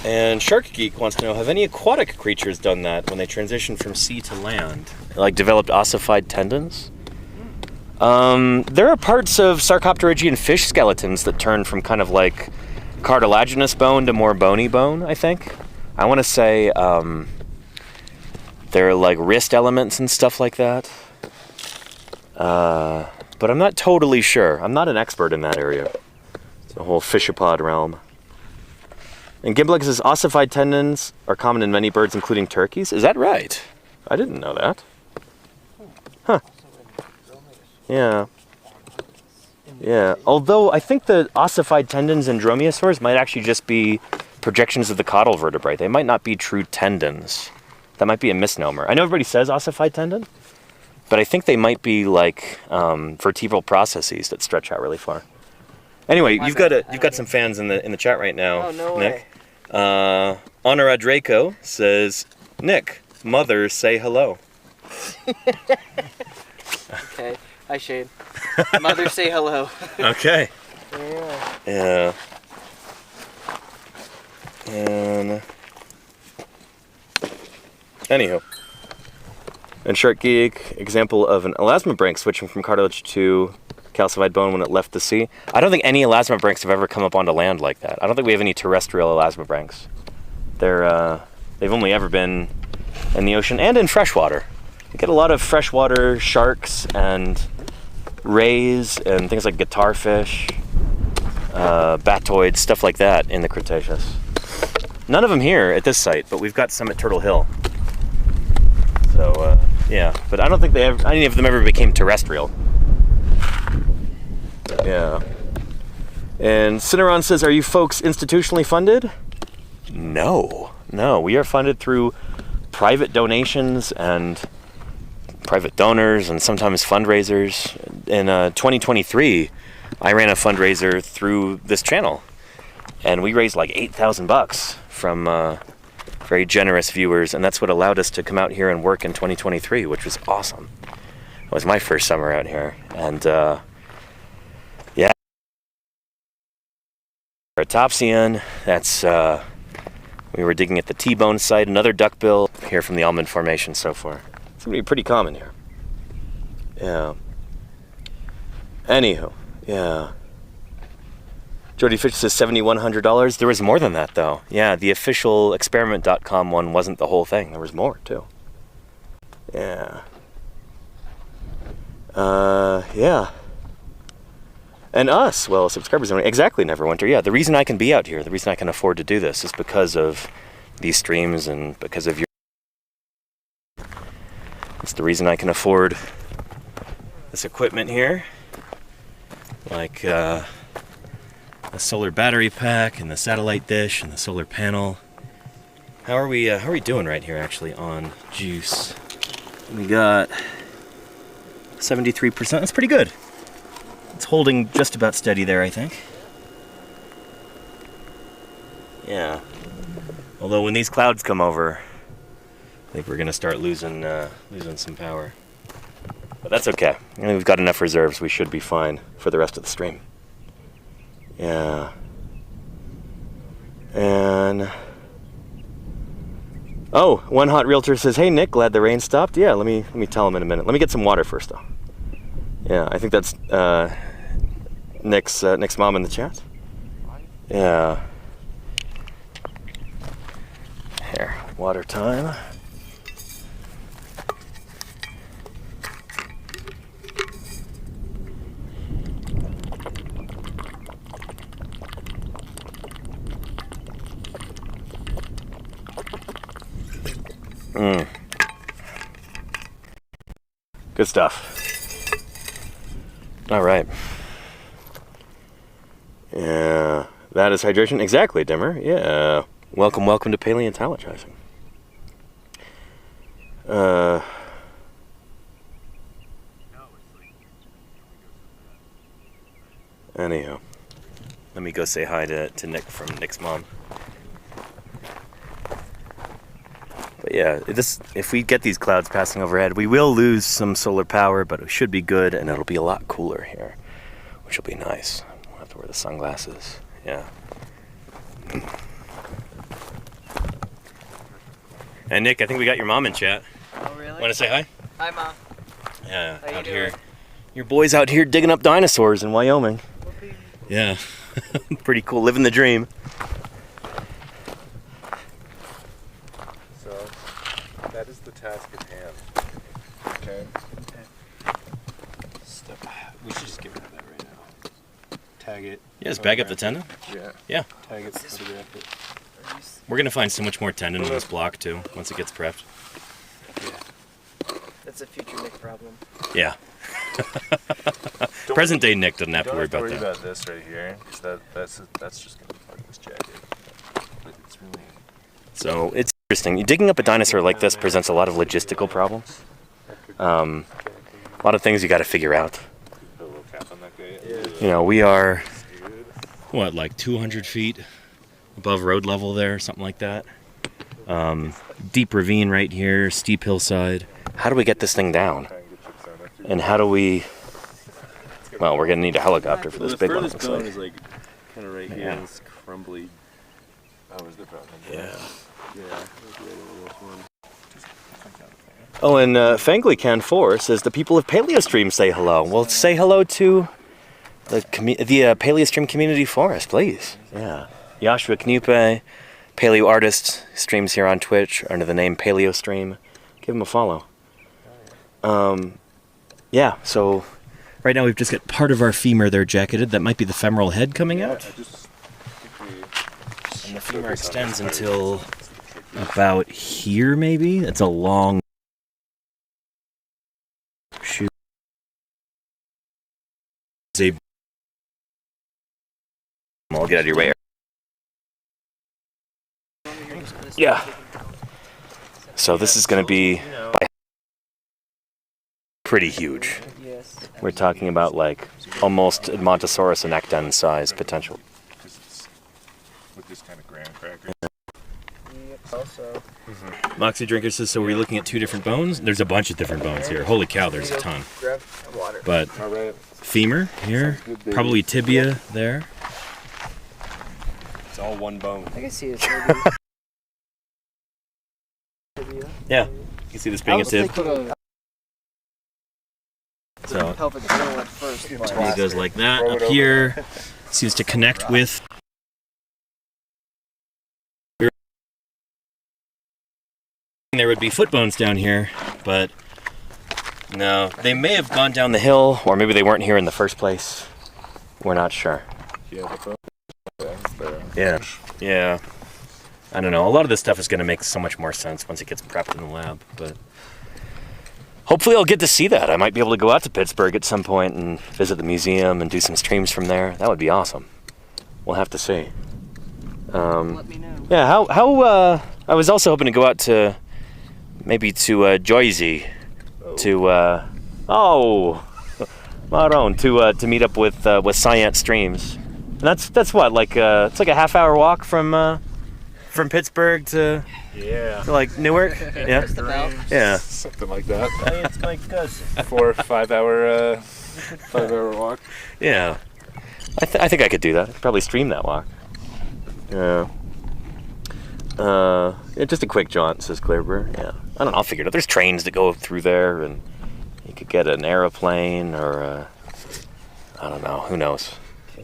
And Shark Geek wants to know, have any aquatic creatures done that when they transition from sea to land? Like developed ossified tendons? There are parts of Sarcopterygian fish skeletons that turn from kind of like cartilaginous bone to more bony bone, I think. I want to say there are like wrist elements and stuff like that. But I'm not totally sure. I'm not an expert in that area. The whole fishapod realm. And Gimblex says ossified tendons are common in many birds, including turkeys. Is that right? I didn't know that. Huh. Yeah. Yeah. Although I think the ossified tendons in dromaeosaurs might actually just be projections of the caudal vertebrae. They might not be true tendons. That might be a misnomer. I know everybody says ossified tendon, but I think they might be like vertebral processes that stretch out really far. Anyway, you've got some fans in the chat right now, Oh, no Nick. Honor Draco says, Nick, mother, say hello. Okay. Hi, Shane. Mother, say hello. Okay. Yeah. Yeah. And anywho. And Shark Geek, example of an elasmobranch switching from cartilage to calcified bone when it left the sea. I don't think any elasmobranchs have ever come up onto land like that. I don't think we have any terrestrial elasmobranchs. They're They've only ever been in the ocean and in freshwater. You get a lot of freshwater sharks and rays and things like guitarfish, batoids, stuff like that in the Cretaceous. None of them here at this site, but we've got some at Turtle Hill. So, yeah, but I don't think any of them ever became terrestrial. Yeah. And Cineron says, are you folks institutionally funded? No, we are funded through private donations and private donors and sometimes fundraisers. In 2023, I ran a fundraiser through this channel, and we raised like $8,000 from very generous viewers, and that's what allowed us to come out here and work in 2023, which was awesome. It was my first summer out here, and yeah. Autopsian, that's we were digging at the T-bone site, another duckbill here from the Almond Formation so far. It's gonna be pretty common here. Yeah. Anywho, yeah. Jody Fish says $7,100. There was more than that though. Yeah, the official experiment.com one wasn't the whole thing. There was more too. Yeah. Yeah. And us, well, subscribers exactly, Neverwinter. Yeah, the reason I can be out here, the reason I can afford to do this is because of these streams and because of your... It's the reason I can afford this equipment here. Like a solar battery pack and the satellite dish and the solar panel. How are we doing right here actually on juice? We got 73%. That's pretty good. It's holding just about steady there, I think. Yeah. Although when these clouds come over, I think we're gonna start losing some power. But that's okay. I mean, we've got enough reserves. We should be fine for the rest of the stream. Yeah. And oh, one hot realtor says, "Hey Nick, glad the rain stopped." Yeah, let me tell him in a minute. Let me get some water first, though. Yeah, I think that's Nick's mom in the chat. Yeah. Here, water time. Good stuff. All right. Yeah, that is hydration. Exactly, Dimmer. Yeah. Welcome to Paleontologizing. Anyhow, let me go say hi to Nick from Nick's mom. But yeah, if we get these clouds passing overhead, we will lose some solar power, but it should be good, and it'll be a lot cooler here, which will be nice. We'll have to wear the sunglasses. Yeah. And Nick, I think we got your mom in chat. Oh, really? Want to say hi? Hi, Mom. Yeah, How you out doing? here. Your boy's out here digging up dinosaurs in Wyoming. Okay. Yeah. Pretty cool, living the dream. So, that is the task at hand. Okay. We should just get rid of that right now. Tag it. Yeah, just bag up the tendon. Yeah. Yeah. Tag it. Photograph it. We're going to find so much more tendon in this block, too, once it gets prepped. That's a future Nick problem. Yeah. Present day Nick doesn't have to Don't worry have to about worry that. about this right here, because that's just going to be part of this jacket. But it's really... So it's interesting. Digging up a dinosaur like this presents a lot of logistical problems. A lot of things you got to figure out. Put a little cap on that guy. You know, we are, what, like 200 feet above road level there, something like that. Deep ravine right here, steep hillside. How do we get this thing down? And how do we... Well, we're going to need a helicopter for this big one. The furthest bone is like kind of right here. Yeah. It's crumbly. Oh, is the problem? Yeah. Yeah. Oh, and Fangly Can 4 says the people of Paleostream say hello. Well, say hello to the Paleostream community for us, please. Yeah. Joshua Knupe, paleo artist, streams here on Twitch under the name Paleo Stream. Give him a follow. Yeah, so right now we've just got part of our femur there jacketed. That might be the femoral head coming out. And the femur extends until about here, maybe? It's a long shoot. I'll get out of your way. Yeah. So this is going to be pretty huge. We're talking about like almost Edmontosaurus and ecten size potential. With this kind of graham cracker. Also, Moxie Drinker says, so we're looking at two different bones? There's a bunch of different bones here. Holy cow, there's a ton. grab water. But All right. femur here, probably tibia there. It's all one bone. I can see it. Yeah, you can see this being a tib. So pelvic girdle at first. it goes like that. Up here, seems to connect with. There would be foot bones down here, but no, they may have gone down the hill, or maybe they weren't here in the first place. We're not sure. Yeah, Yeah. I don't know. A lot of this stuff is going to make so much more sense once it gets prepped in the lab, but hopefully I'll get to see that. I might be able to go out to Pittsburgh at some point and visit the museum and do some streams from there. That would be awesome. We'll have to see. Let me know. Yeah, how I was also hoping to go out to maybe to Jersey to Maron to meet up with Science Streams. And that's what, like it's like a half-hour walk from Pittsburgh to like Newark. Yeah. Just about. Yeah. something like that. It's my cousin. 4 or 5 hour walk. Yeah. I think I could do that. I could probably stream that walk. Yeah. Yeah, just a quick jaunt, says Clearburr. Yeah. I don't know, I'll figure it out. There's trains that go through there, and you could get an aeroplane or I don't know, who knows.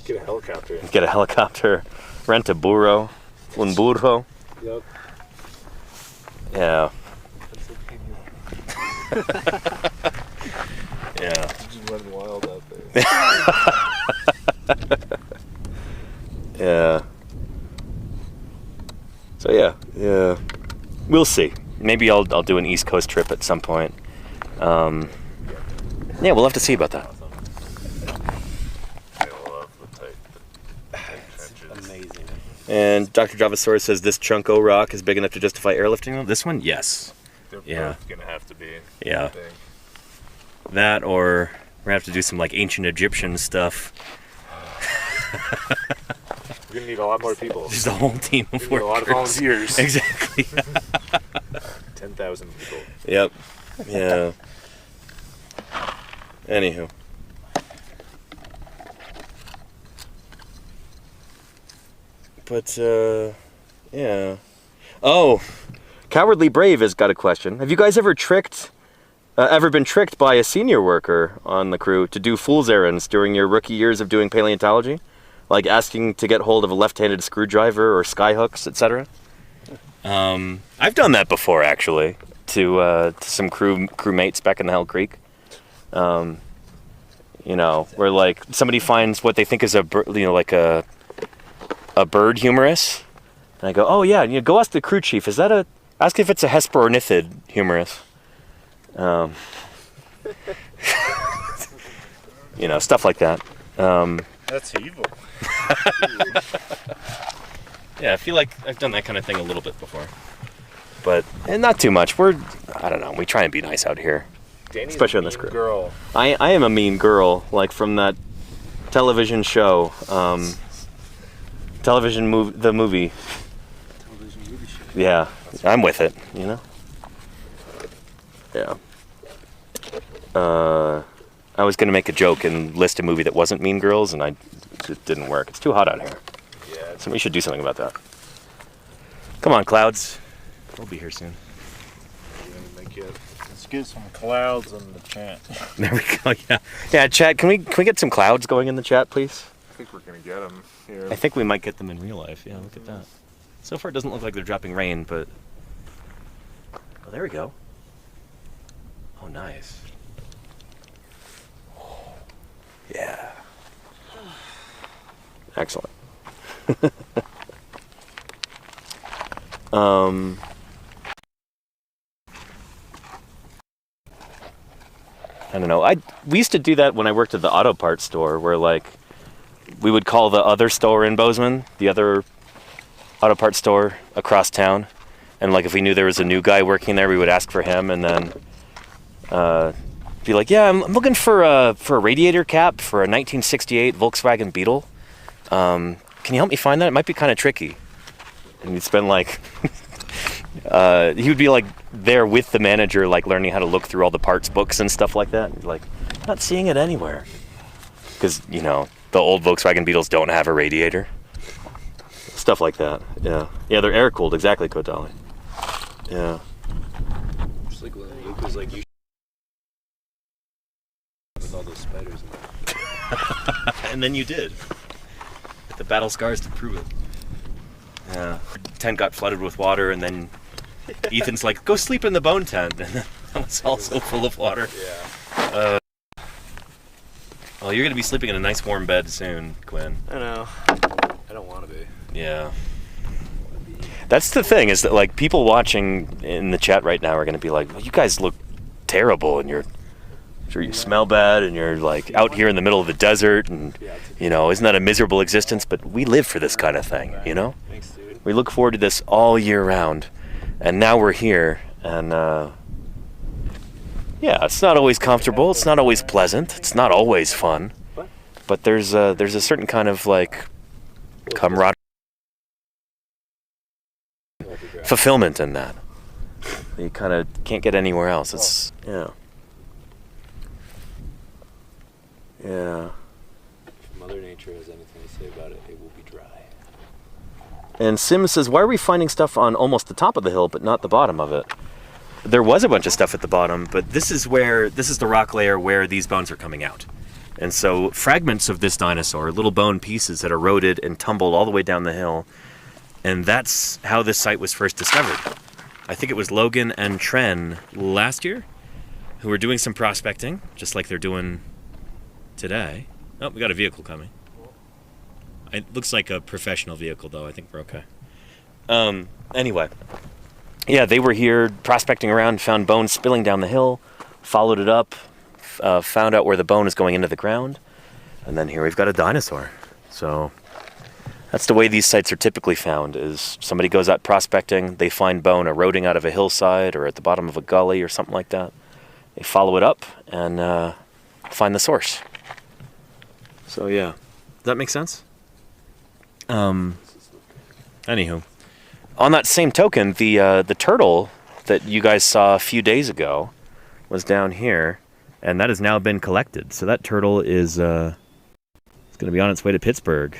Get a helicopter. Get a helicopter, rent a burro, un burro. Yep. Yeah. Yeah. Just running wild out there. Yeah. So yeah. We'll see. Maybe I'll do an East Coast trip at some point. Yeah, we'll have to see about that. I love the tight trenches. Amazing. And Dr. Javasaurus says this chunk O rock is big enough to justify airlifting. This one, yes. They're Yeah. both gonna have to be. Yeah. I think. That, or we're gonna have to do some like ancient Egyptian stuff. We're gonna need a lot more people. Just a whole team of We need a lot of workers. volunteers. Exactly. 10,000 people. Yep. Yeah. Anywho. But, yeah. Oh, Cowardly Brave has got a question. Have you guys ever been tricked by a senior worker on the crew to do fool's errands during your rookie years of doing paleontology? Like asking to get hold of a left-handed screwdriver or skyhooks, etc.? I've done that before, actually, to some crewmates back in the Hell Creek. You know, where like somebody finds what they think is like a bird humerus, and I go, oh yeah, go ask the crew chief. Ask if it's a Hesperornithid humerus. You know, stuff like that. That's evil. Yeah, I feel like I've done that kind of thing a little bit before, but not too much. I don't know. We try and be nice out here. Danny's Especially a on this mean crew. girl. I am a mean girl, like from that television show, the movie. Yeah, I'm with it, you know? Yeah. I was going to make a joke and list a movie that wasn't Mean Girls, and it didn't work. It's too hot out here. Yeah. Somebody should do something about that. Come on, clouds. We'll be here soon. Let's get some clouds in the chat. There we go, yeah. Yeah, chat, can we get some clouds going in the chat, please? I think we're gonna get them here. I think we might get them in real life. Yeah, look at that. So far, it doesn't look like they're dropping rain, but... Oh, there we go. Oh, nice. Yeah. Excellent. I don't know. We used to do that when I worked at the auto parts store, where like we would call the other store in Bozeman, the other auto parts store across town, and like if we knew there was a new guy working there, we would ask for him, and then be like, "Yeah, I'm looking for a radiator cap for a 1968 Volkswagen Beetle. Can you help me find that? It might be kind of tricky." And you'd spend like he would be like there with the manager, like learning how to look through all the parts books and stuff like that. And like, not seeing it anywhere, because you know the old Volkswagen Beetles don't have a radiator. Stuff like that. Yeah, they're air cooled. Exactly, Kodali. Yeah. Just like when Luke was like, "You with all those spiders." And then you did. The battle scars to prove it. Yeah. Tent got flooded with water, and then Ethan's like, "Go sleep in the bone tent," and that was also full of water. Yeah. Well, you're gonna be sleeping in a nice warm bed soon, Quinn. I know. I don't want to be. Yeah. That's the thing, is that like people watching in the chat right now are gonna be like, "Well, you guys look terrible, and you smell bad, and you're like out here in the middle of the desert, and you know, isn't that a miserable existence?" But we live for this kind of thing, you know? Thanks, dude. We look forward to this all year round, and now we're here, and yeah, it's not always comfortable, it's not always pleasant, it's not always fun, but there's a certain kind of like camaraderie, fulfillment in that you kind of can't get anywhere else. It's yeah. If Mother Nature has anything to say about it, it will be dry. And Sim says, "Why are we finding stuff on almost the top of the hill but not the bottom of it?" There was a bunch of stuff at the bottom, but this is the rock layer where these bones are coming out. And so fragments of this dinosaur, little bone pieces that eroded and tumbled all the way down the hill, and that's how this site was first discovered. I think it was Logan and Tren last year who were doing some prospecting, just like they're doing today. Oh, we got a vehicle coming. It looks like a professional vehicle, though. I think we're okay. Anyway. Yeah, they were here prospecting around, found bones spilling down the hill, followed it up, found out where the bone is going into the ground, and then here we've got a dinosaur. So that's the way these sites are typically found, is somebody goes out prospecting, they find bone eroding out of a hillside or at the bottom of a gully or something like that. They follow it up and find the source. So yeah, does that make sense? Anywho. On that same token, the turtle that you guys saw a few days ago was down here, and that has now been collected. So that turtle is it's going to be on its way to Pittsburgh.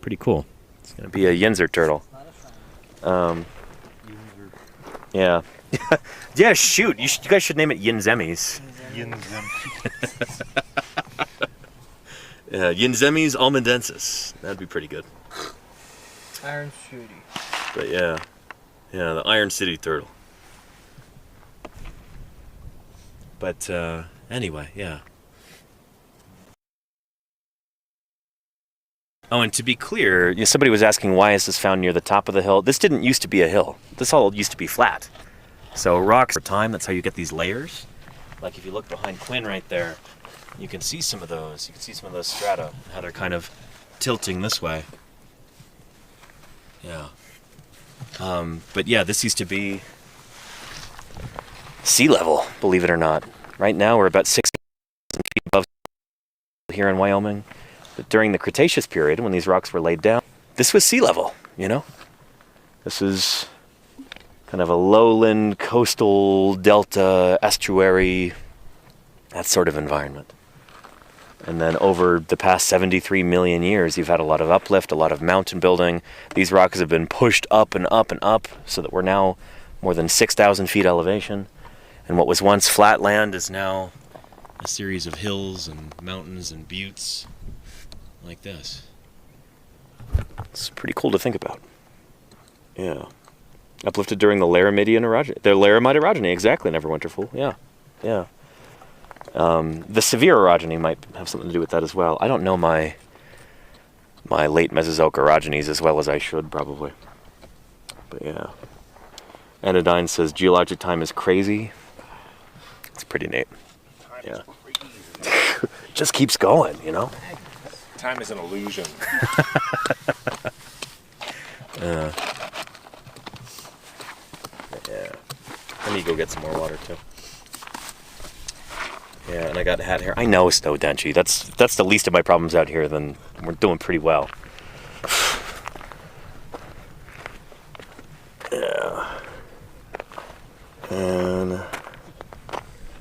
Pretty cool. It's going to be a Yinzer turtle. Yeah. Yeah, shoot. You guys should name it Yinzemis. Yinzemis almondensis. That'd be pretty good. Iron Shooty. But yeah, the Iron City turtle. But anyway, yeah. Oh, and to be clear, somebody was asking why is this found near the top of the hill. This didn't used to be a hill. This all used to be flat. So rocks over time, that's how you get these layers. Like if you look behind Quinn right there, you can see some of those. You can see some of those strata, how they're kind of tilting this way. Yeah. But yeah, this used to be sea level, believe it or not. Right now we're about 6,000 feet above here in Wyoming. But during the Cretaceous period, when these rocks were laid down, this was sea level, you know? This is kind of a lowland, coastal, delta, estuary, that sort of environment. And then over the past 73 million years, you've had a lot of uplift, a lot of mountain building. These rocks have been pushed up and up and up so that we're now more than 6,000 feet elevation. And what was once flat land is now a series of hills and mountains and buttes like this. It's pretty cool to think about. Yeah. Uplifted during the Laramide orogeny, exactly, Neverwinterful. Yeah. Yeah. The severe orogeny might have something to do with that as well. I don't know my late Mesozoic orogenies as well as I should, probably. But yeah. Anodyne says geologic time is crazy. It's pretty neat. Yeah. Just keeps going, you know? Time is an illusion. Yeah. I need to go get some more water too. Yeah, and I got hat hair. I know, Snow Denchi. That's the least of my problems out here. Then we're doing pretty well. Yeah. And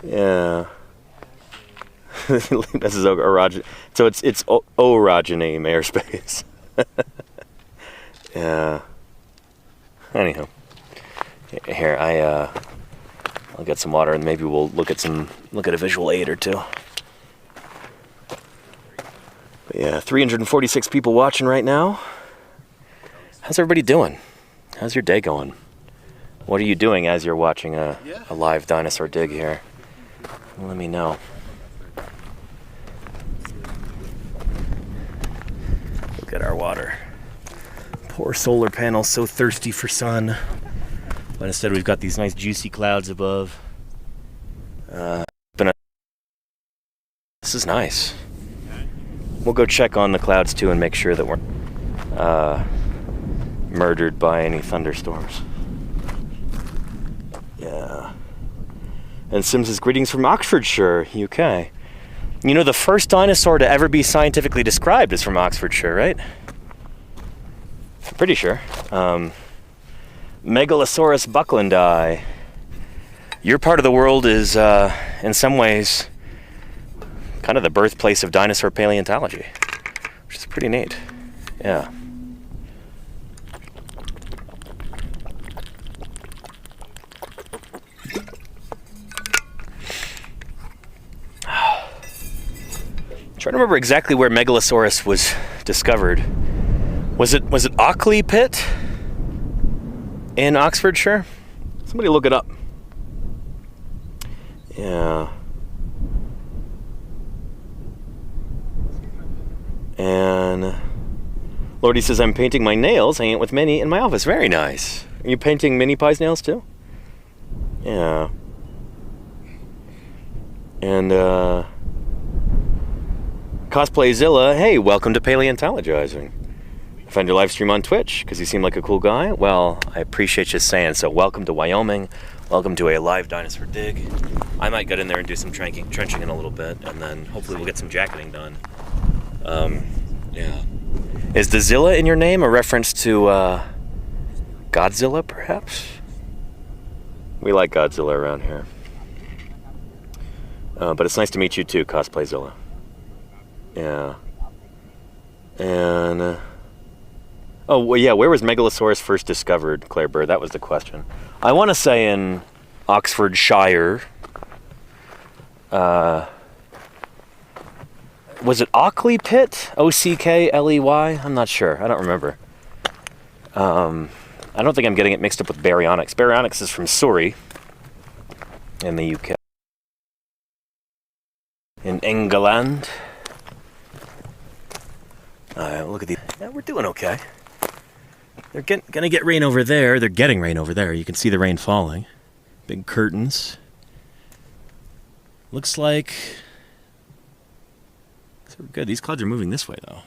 yeah. This is orogeny. So it's orogeny airspace. Yeah. Anyhow, here I'll get some water and maybe we'll look at a visual aid or two. But yeah, 346 people watching right now. How's everybody doing? How's your day going? What are you doing as you're watching a live dinosaur dig here? Let me know. Look at our water. Poor solar panels, so thirsty for sun. But instead we've got these nice juicy clouds above. This is nice. We'll go check on the clouds too and make sure that we're murdered by any thunderstorms. Yeah. And Sim says, greetings from Oxfordshire, UK. You know, the first dinosaur to ever be scientifically described is from Oxfordshire, right? I'm pretty sure. Megalosaurus bucklandi. Your part of the world is, in some ways, kind of the birthplace of dinosaur paleontology, which is pretty neat. Yeah. Trying to remember exactly where Megalosaurus was discovered. Was it Ockley Pit in Oxfordshire? Somebody look it up. Yeah. And Lordy says, I'm painting my nails, hanging out with Minnie in my office. Very nice. Are you painting Minnie Pie's nails too? Yeah. And Cosplayzilla, hey, welcome to Paleontologizing. Found your live stream on Twitch because you seem like a cool guy. Well, I appreciate you saying so. Welcome to Wyoming. Welcome to a live dinosaur dig. I might get in there and do some trenching in a little bit, and then hopefully we'll get some jacketing done. Yeah. Is the Zilla in your name a reference to Godzilla, perhaps? We like Godzilla around here. But it's nice to meet you too, Cosplayzilla. Yeah. And oh, well, yeah, where was Megalosaurus first discovered, Claire Burr? That was the question. I want to say in Oxfordshire. Was it Ockley Pit? Ockley? I'm not sure. I don't remember. I don't think I'm getting it mixed up with Baryonyx. Baryonyx is from Surrey in the UK. In England. Look at these. Yeah, we're doing okay. They're gonna get rain over there. They're getting rain over there. You can see the rain falling. Big curtains. Looks like... So we're good. These clouds are moving this way, though.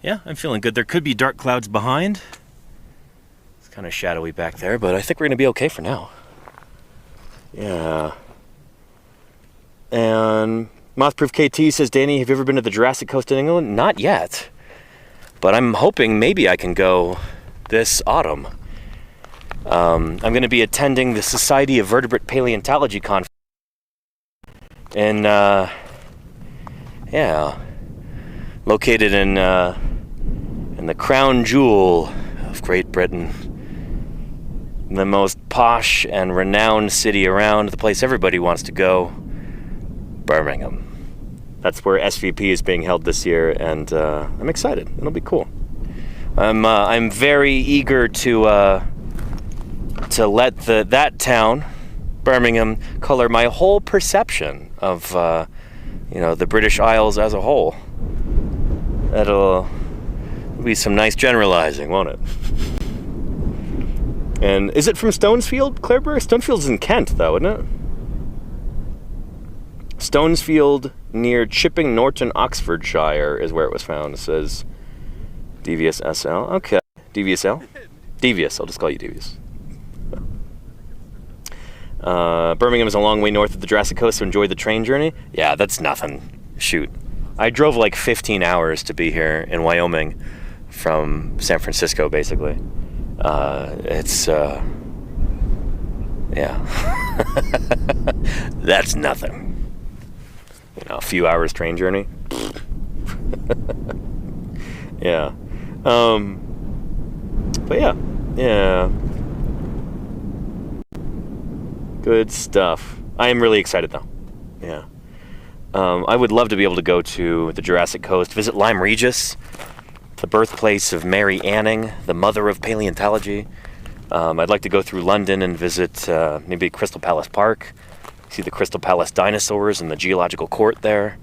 Yeah, I'm feeling good. There could be dark clouds behind. It's kind of shadowy back there, but I think we're going to be okay for now. Yeah. And Mothproof KT says, Danny, have you ever been to the Jurassic Coast in England? Not yet. But I'm hoping maybe I can go this autumn. I'm going to be attending the Society of Vertebrate Paleontology conference. And, yeah, located in the crown jewel of Great Britain, the most posh and renowned city around, the place everybody wants to go, Birmingham. That's where SVP is being held this year, and I'm excited. It'll be cool. I'm very eager to let that town, Birmingham, color my whole perception of the British Isles as a whole. That'll be some nice generalizing, won't it? And is it from Stonesfield, Clareburgh? Stonesfield's in Kent, though, isn't it? Stonesfield near Chipping Norton, Oxfordshire is where it was found. It says Devious SL. Okay. Devious L? Devious. I'll just call you Devious. Birmingham is a long way north of the Jurassic Coast to enjoy the train journey. Yeah, that's nothing. Shoot. I drove like 15 hours to be here in Wyoming from San Francisco, basically. Yeah. That's nothing. A few hours train journey. Yeah. But yeah. Good stuff. I am really excited, though. Yeah. I would love to be able to go to the Jurassic Coast, visit Lyme Regis, the birthplace of Mary Anning, the mother of paleontology. I'd like to go through London and visit maybe Crystal Palace Park, see the Crystal Palace dinosaurs and the geological court there.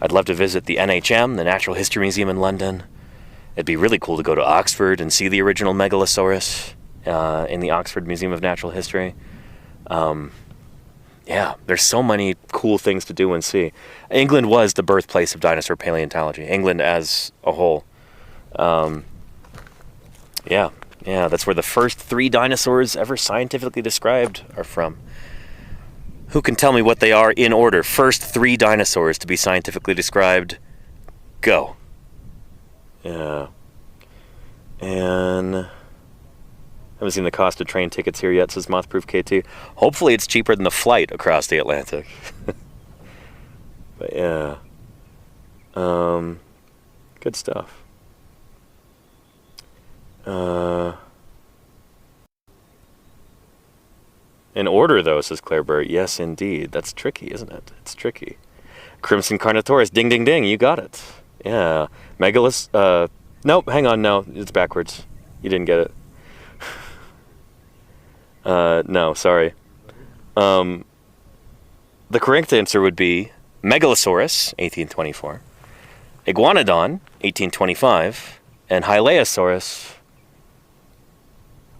I'd love to visit the NHM, the Natural History Museum in London. It'd be really cool to go to Oxford and see the original Megalosaurus in the Oxford Museum of Natural History. Yeah, there's so many cool things to do and see. England was the birthplace of dinosaur paleontology, England as a whole. Yeah, that's where the first 3 dinosaurs ever scientifically described are from. Who can tell me what they are in order? First 3 dinosaurs to be scientifically described. Go. Yeah. And I haven't seen the cost of train tickets here yet, says Mothproof KT. Hopefully it's cheaper than the flight across the Atlantic. But yeah. Good stuff. In order, though, says Claire Burt. Yes, indeed. That's tricky, isn't it? It's tricky. Crimson Carnotaurus. Ding, ding, ding. You got it. Yeah. Megalus. Nope. Hang on. No. It's backwards. You didn't get it. No. Sorry. The correct answer would be Megalosaurus, 1824. Iguanodon, 1825. And Hylaeosaurus...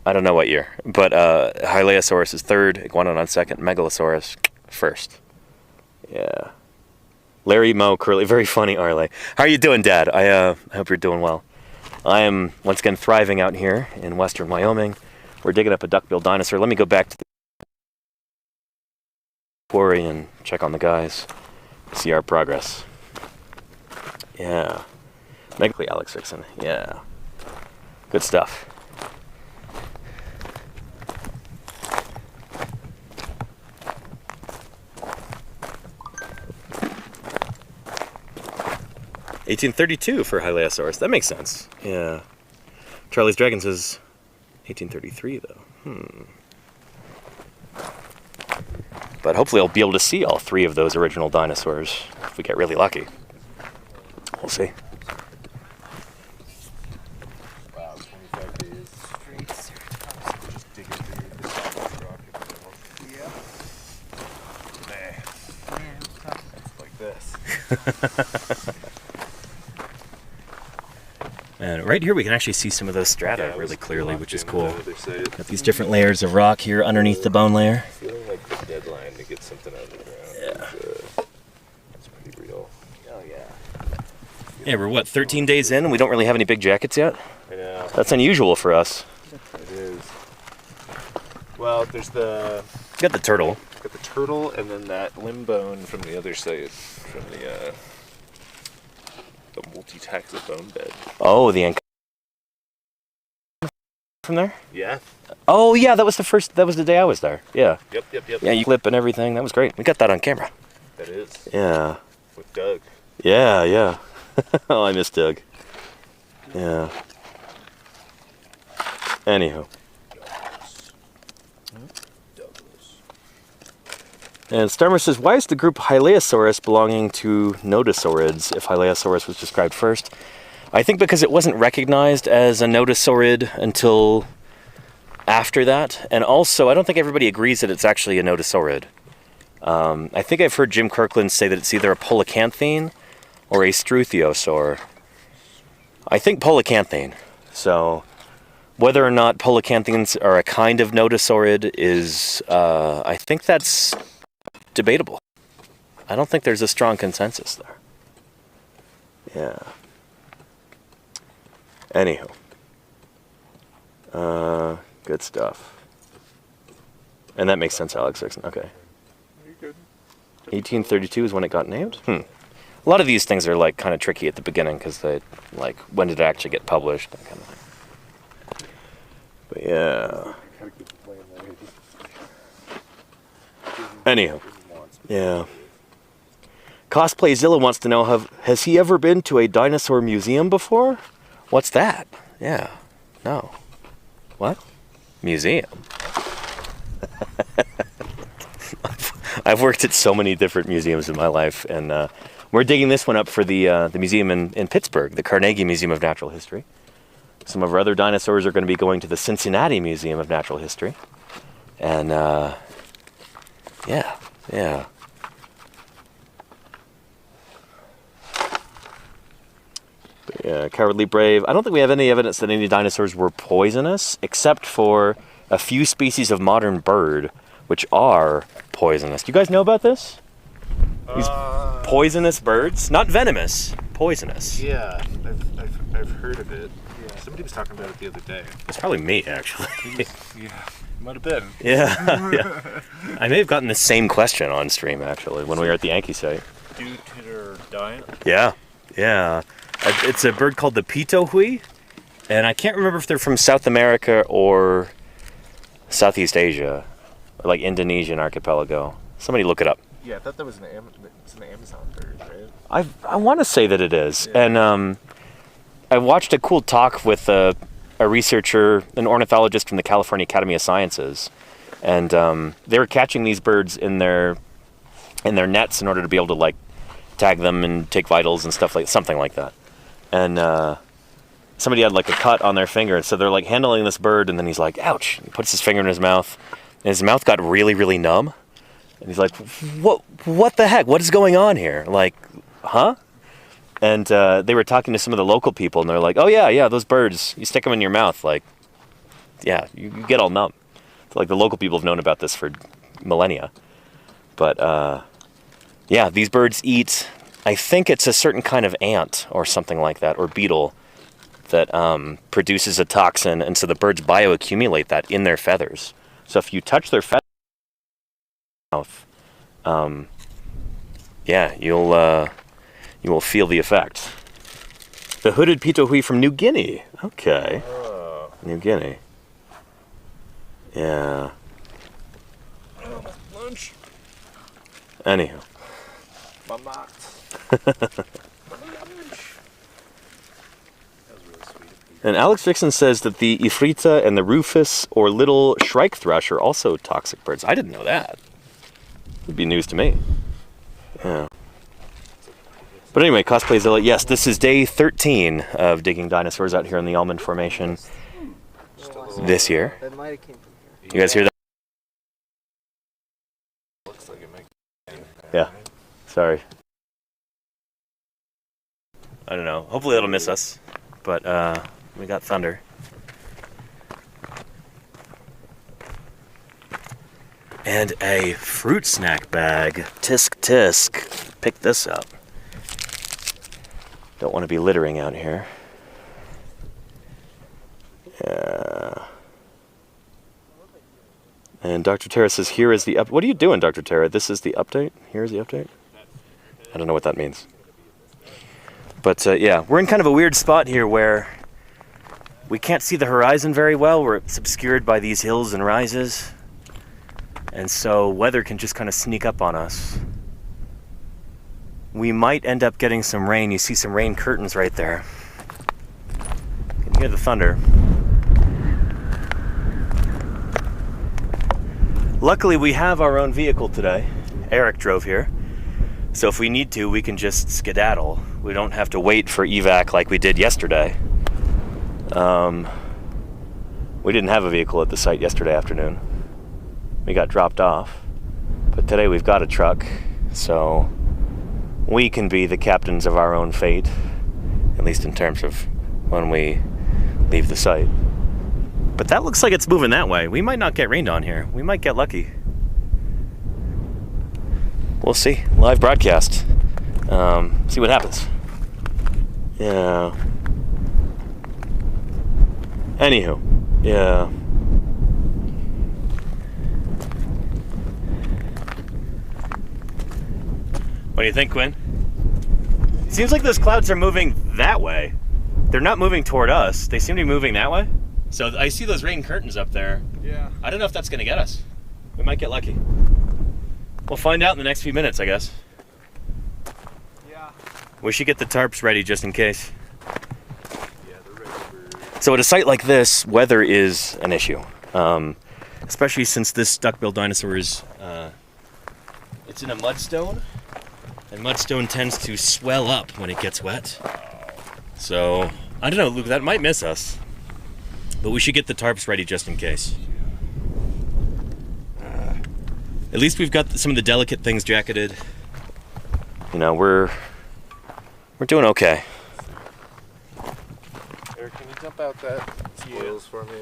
I don't know what year, but Hylaeosaurus is 3rd, Iguanodon 2nd, Megalosaurus 1st. Yeah. Larry, Mo, Curly, very funny, Arle. How are you doing, Dad? I hope you're doing well. I am, once again, thriving out here in western Wyoming. We're digging up a duckbill dinosaur. Let me go back to the quarry and check on the guys, see our progress. Yeah. Megally Alex Dixon. Yeah. Good stuff. $1832 for Hylaeosaurus. That makes sense. Yeah. Charlie's Dragon says 1833, though. But hopefully I'll be able to see all 3 of those original dinosaurs if we get really lucky. We'll see. Wow, 25 days. Just dig into the rock. Yeah. It's like this. And right here we can actually see some of those strata really clearly, which is cool. Got Got these different layers of rock here underneath the bone layer. Feeling like the deadline to get something out of the ground. Yeah. It's pretty real. Oh yeah. Yeah, we're what, 13 days in and we don't really have any big jackets yet? I know. That's unusual for us. It is. Well, there's the... Got the turtle. Got the turtle and then that limb bone from the other side, from the multi-taxa bone bed. Oh, the from there? Yeah. Oh yeah, that was the day I was there. Yeah. Yep. Yeah, you clip and everything. That was great. We got that on camera. That is. Yeah. With Doug. Yeah. Oh, I miss Doug. Yeah. Anywho. And Starmer says, why is the group Hylaeosaurus belonging to nodosaurids if Hylaeosaurus was described first? I think because it wasn't recognized as a nodosaurid until after that. And also, I don't think everybody agrees that it's actually a nodosaurid. I think I've heard Jim Kirkland say that it's either a polycanthine or a struthiosaur. I think polycanthine. So whether or not polycanthines are a kind of nodosaurid is, I think that's debatable. I don't think there's a strong consensus there. Yeah. Anywho. Good stuff. And that makes sense, Alex Dixon. Okay. 1832 is when it got named? A lot of these things are like kind of tricky at the beginning because they, like, when did it actually get published? That kind of thing. But yeah. Anyhow. Yeah. Cosplayzilla wants to know, has he ever been to a dinosaur museum before? What's that? Yeah. No. What? Museum? I've worked at so many different museums in my life, and we're digging this one up for the museum in Pittsburgh, the Carnegie Museum of Natural History. Some of our other dinosaurs are going to be going to the Cincinnati Museum of Natural History. And, yeah. Cowardly Brave. I don't think we have any evidence that any dinosaurs were poisonous, except for a few species of modern bird, which are poisonous. Do you guys know about this? These poisonous birds? Not venomous, poisonous. Yeah, I've heard of it. Yeah, somebody was talking about it the other day. It's probably me, actually. Yeah, might have been. Yeah. I may have gotten the same question on stream, actually, when we were at the Yankee site. Due to their diet? Yeah. It's a bird called the pitohui, and I can't remember if they're from South America or Southeast Asia, or like Indonesian archipelago. Somebody look it up. Yeah, I thought that was it's an Amazon bird, right? I want to say that it is. Yeah. And I watched a cool talk with a researcher, an ornithologist from the California Academy of Sciences, and they were catching these birds in their nets in order to be able to like tag them and take vitals and stuff like something like that. And somebody had like a cut on their finger, and so they're like handling this bird, and then he's like, ouch. He puts his finger in his mouth, and his mouth got really, really numb. And he's like, what the heck? What is going on here? Like, huh? And they were talking to some of the local people, and they're like, oh yeah, those birds, you stick them in your mouth, like, yeah, you get all numb. So, like, the local people have known about this for millennia. But yeah, these birds eat, I think it's a certain kind of ant or something like that, or beetle, that produces a toxin, and so the birds bioaccumulate that in their feathers. So if you touch their feathers, yeah, you will feel the effect. The hooded pitohui from New Guinea. Okay. New Guinea. Yeah. Lunch. Anyhow. Mama. And Alex Dixon says that the Ifrita and the Rufus or little shrike thrush are also toxic birds. I didn't know that. It'd be news to me. Yeah. But anyway, Cosplayzilla, yes, this is day 13 of digging dinosaurs out here in the Almond Formation this year. That might have came from here. You guys hear that? Looks like it might. Yeah. Sorry. I don't know. Hopefully it'll miss us. But we got thunder. And a fruit snack bag. Tisk tisk. Pick this up. Don't want to be littering out here. Yeah. And Dr. Tara says, here is the What are you doing, Dr. Tara? This is the update? Here's the update? I don't know what that means. But yeah, we're in kind of a weird spot here where we can't see the horizon very well. It's obscured by these hills and rises. And so weather can just kind of sneak up on us. We might end up getting some rain. You see some rain curtains right there. You can hear the thunder. Luckily, we have our own vehicle today. Eric drove here. So if we need to, we can just skedaddle. We don't have to wait for evac like we did yesterday. We didn't have a vehicle at the site yesterday afternoon. We got dropped off. But today we've got a truck, so we can be the captains of our own fate, at least in terms of when we leave the site. But that looks like it's moving that way. We might not get rained on here. We might get lucky. We'll see. Live broadcast. See what happens. Yeah. Anywho, yeah. What do you think, Quinn? Seems like those clouds are moving that way. They're not moving toward us. They seem to be moving that way. So I see those rain curtains up there. Yeah. I don't know if that's going to get us. We might get lucky. We'll find out in the next few minutes, I guess. Yeah. We should get the tarps ready just in case. Yeah, they're ready for... So at a site like this, weather is an issue. Especially since this duckbill dinosaur is, it's in a mudstone. And mudstone tends to swell up when it gets wet. So, I don't know, Luke, that might miss us. But we should get the tarps ready just in case. At least we've got some of the delicate things jacketed. You know, we're doing okay. Eric, can you dump out that spoils for me?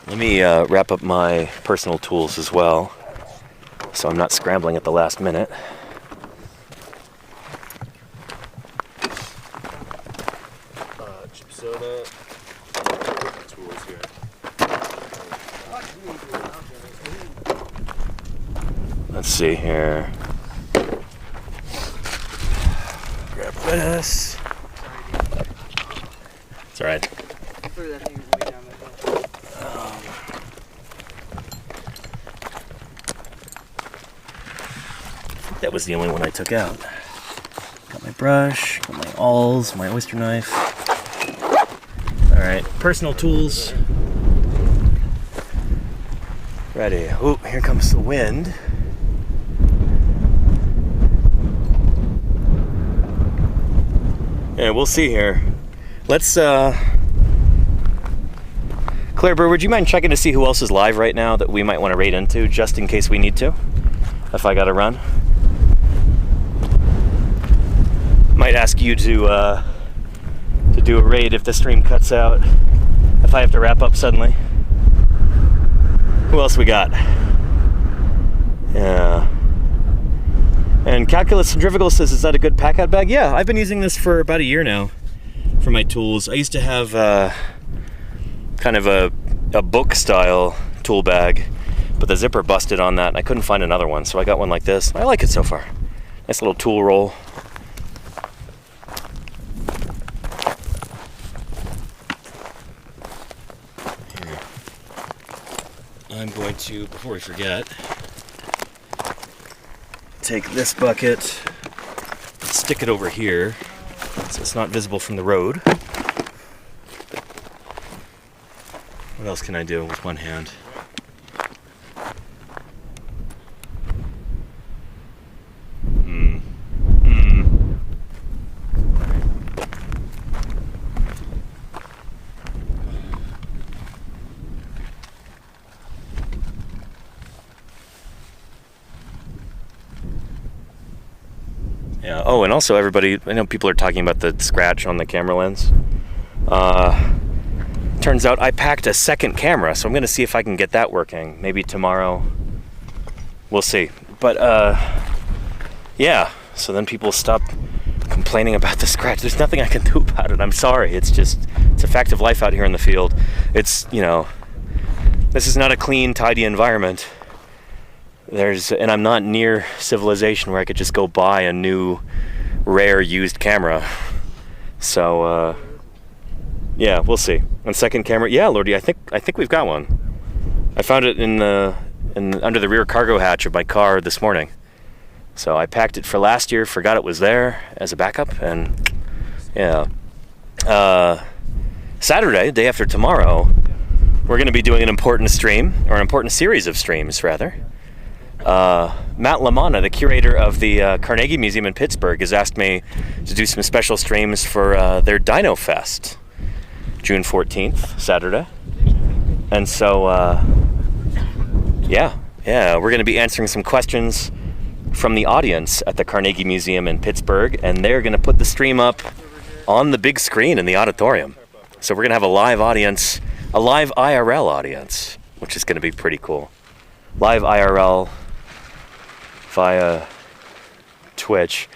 Let me wrap up my personal tools as well, so I'm not scrambling at the last minute. Chip soda. Tools here. Let's see here. Grab this. It's all right. Threw that thing way down my hill. That was the only one I took out. Got my brush, got my awls, my oyster knife. All right, personal tools. Ready. Oh, here comes the wind. Yeah, we'll see here. Let's, Claire Burr, would you mind checking to see who else is live right now that we might want to raid into, just in case we need to? If I gotta run. Might ask you to do a raid if the stream cuts out, if I have to wrap up suddenly. Who else we got? Yeah. And Calculus Centrifugal says, is that a good pack-out bag? Yeah, I've been using this for about a year now for my tools. I used to have kind of a book-style tool bag, but the zipper busted on that and I couldn't find another one, so I got one like this. I like it so far. Nice little tool roll. Here. I'm going to, before we forget, take this bucket, stick it over here so it's not visible from the road. What else can I do with one hand? Yeah. Oh, and also everybody, I know people are talking about the scratch on the camera lens. Turns out I packed a second camera, so I'm gonna see if I can get that working. Maybe tomorrow. We'll see. But yeah, so then people stop complaining about the scratch. There's nothing I can do about it. I'm sorry. It's a fact of life out here in the field. It's, you know, this is not a clean, tidy environment. And I'm not near civilization where I could just go buy a new, rare, used camera. So, yeah, we'll see. And second camera, yeah, Lordy, I think we've got one. I found it under the rear cargo hatch of my car this morning. So I packed it for last year, forgot it was there as a backup, and yeah. Saturday, day after tomorrow, we're going to be doing an important stream, or an important series of streams, rather. Matt Lamanna, the curator of the Carnegie Museum in Pittsburgh, has asked me to do some special streams for their Dino Fest, June 14th, Saturday. And so, yeah, we're going to be answering some questions from the audience at the Carnegie Museum in Pittsburgh, and they're going to put the stream up on the big screen in the auditorium. So we're going to have a live audience, a live IRL audience, which is going to be pretty cool. Live IRL via Twitch.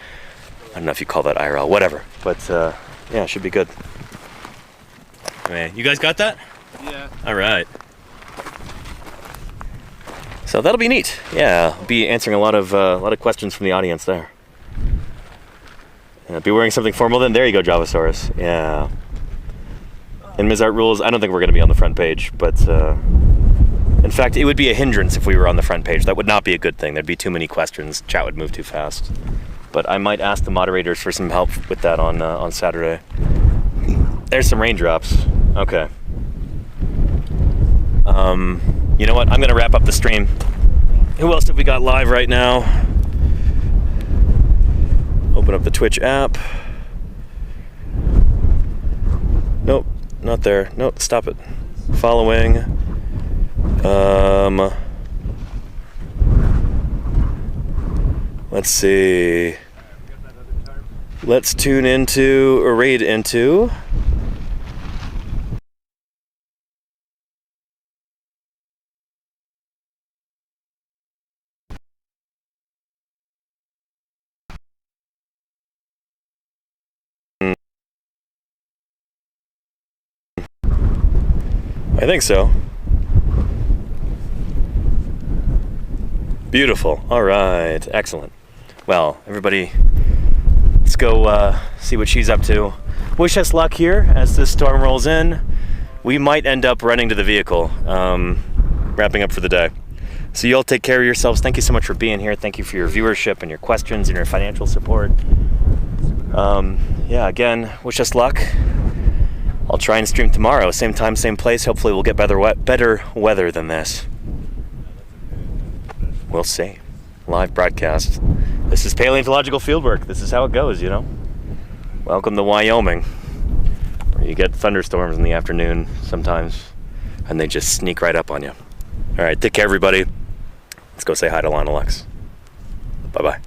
I don't know if you call that IRL, whatever. But yeah, it should be good. Anyway, you guys got that? Yeah. All right. So that'll be neat. Yeah, I'll be answering a lot of questions from the audience there. Be wearing something formal then? There you go, Javasaurus. Yeah. In Ms. Art Rules, I don't think we're going to be on the front page, but in fact, it would be a hindrance if we were on the front page. That would not be a good thing. There'd be too many questions. Chat would move too fast. But I might ask the moderators for some help with that on Saturday. There's some raindrops. Okay. You know what? I'm going to wrap up the stream. Who else have we got live right now? Open up the Twitch app. Nope, not there. Nope, stop it. Following. Let's see. Let's tune into, or raid into. I think so. Beautiful. All right. Excellent. Well, everybody, let's go see what she's up to. Wish us luck here as this storm rolls in. We might end up running to the vehicle, wrapping up for the day. So you all take care of yourselves. Thank you so much for being here. Thank you for your viewership and your questions and your financial support. Yeah, again, wish us luck. I'll try and stream tomorrow, same time, same place. Hopefully we'll get better weather than this. We'll see. Live broadcast. This is paleontological fieldwork. This is how it goes, you know. Welcome to Wyoming, where you get thunderstorms in the afternoon sometimes, and they just sneak right up on you. All right, take care, everybody. Let's go say hi to Lana Lux. Bye-bye.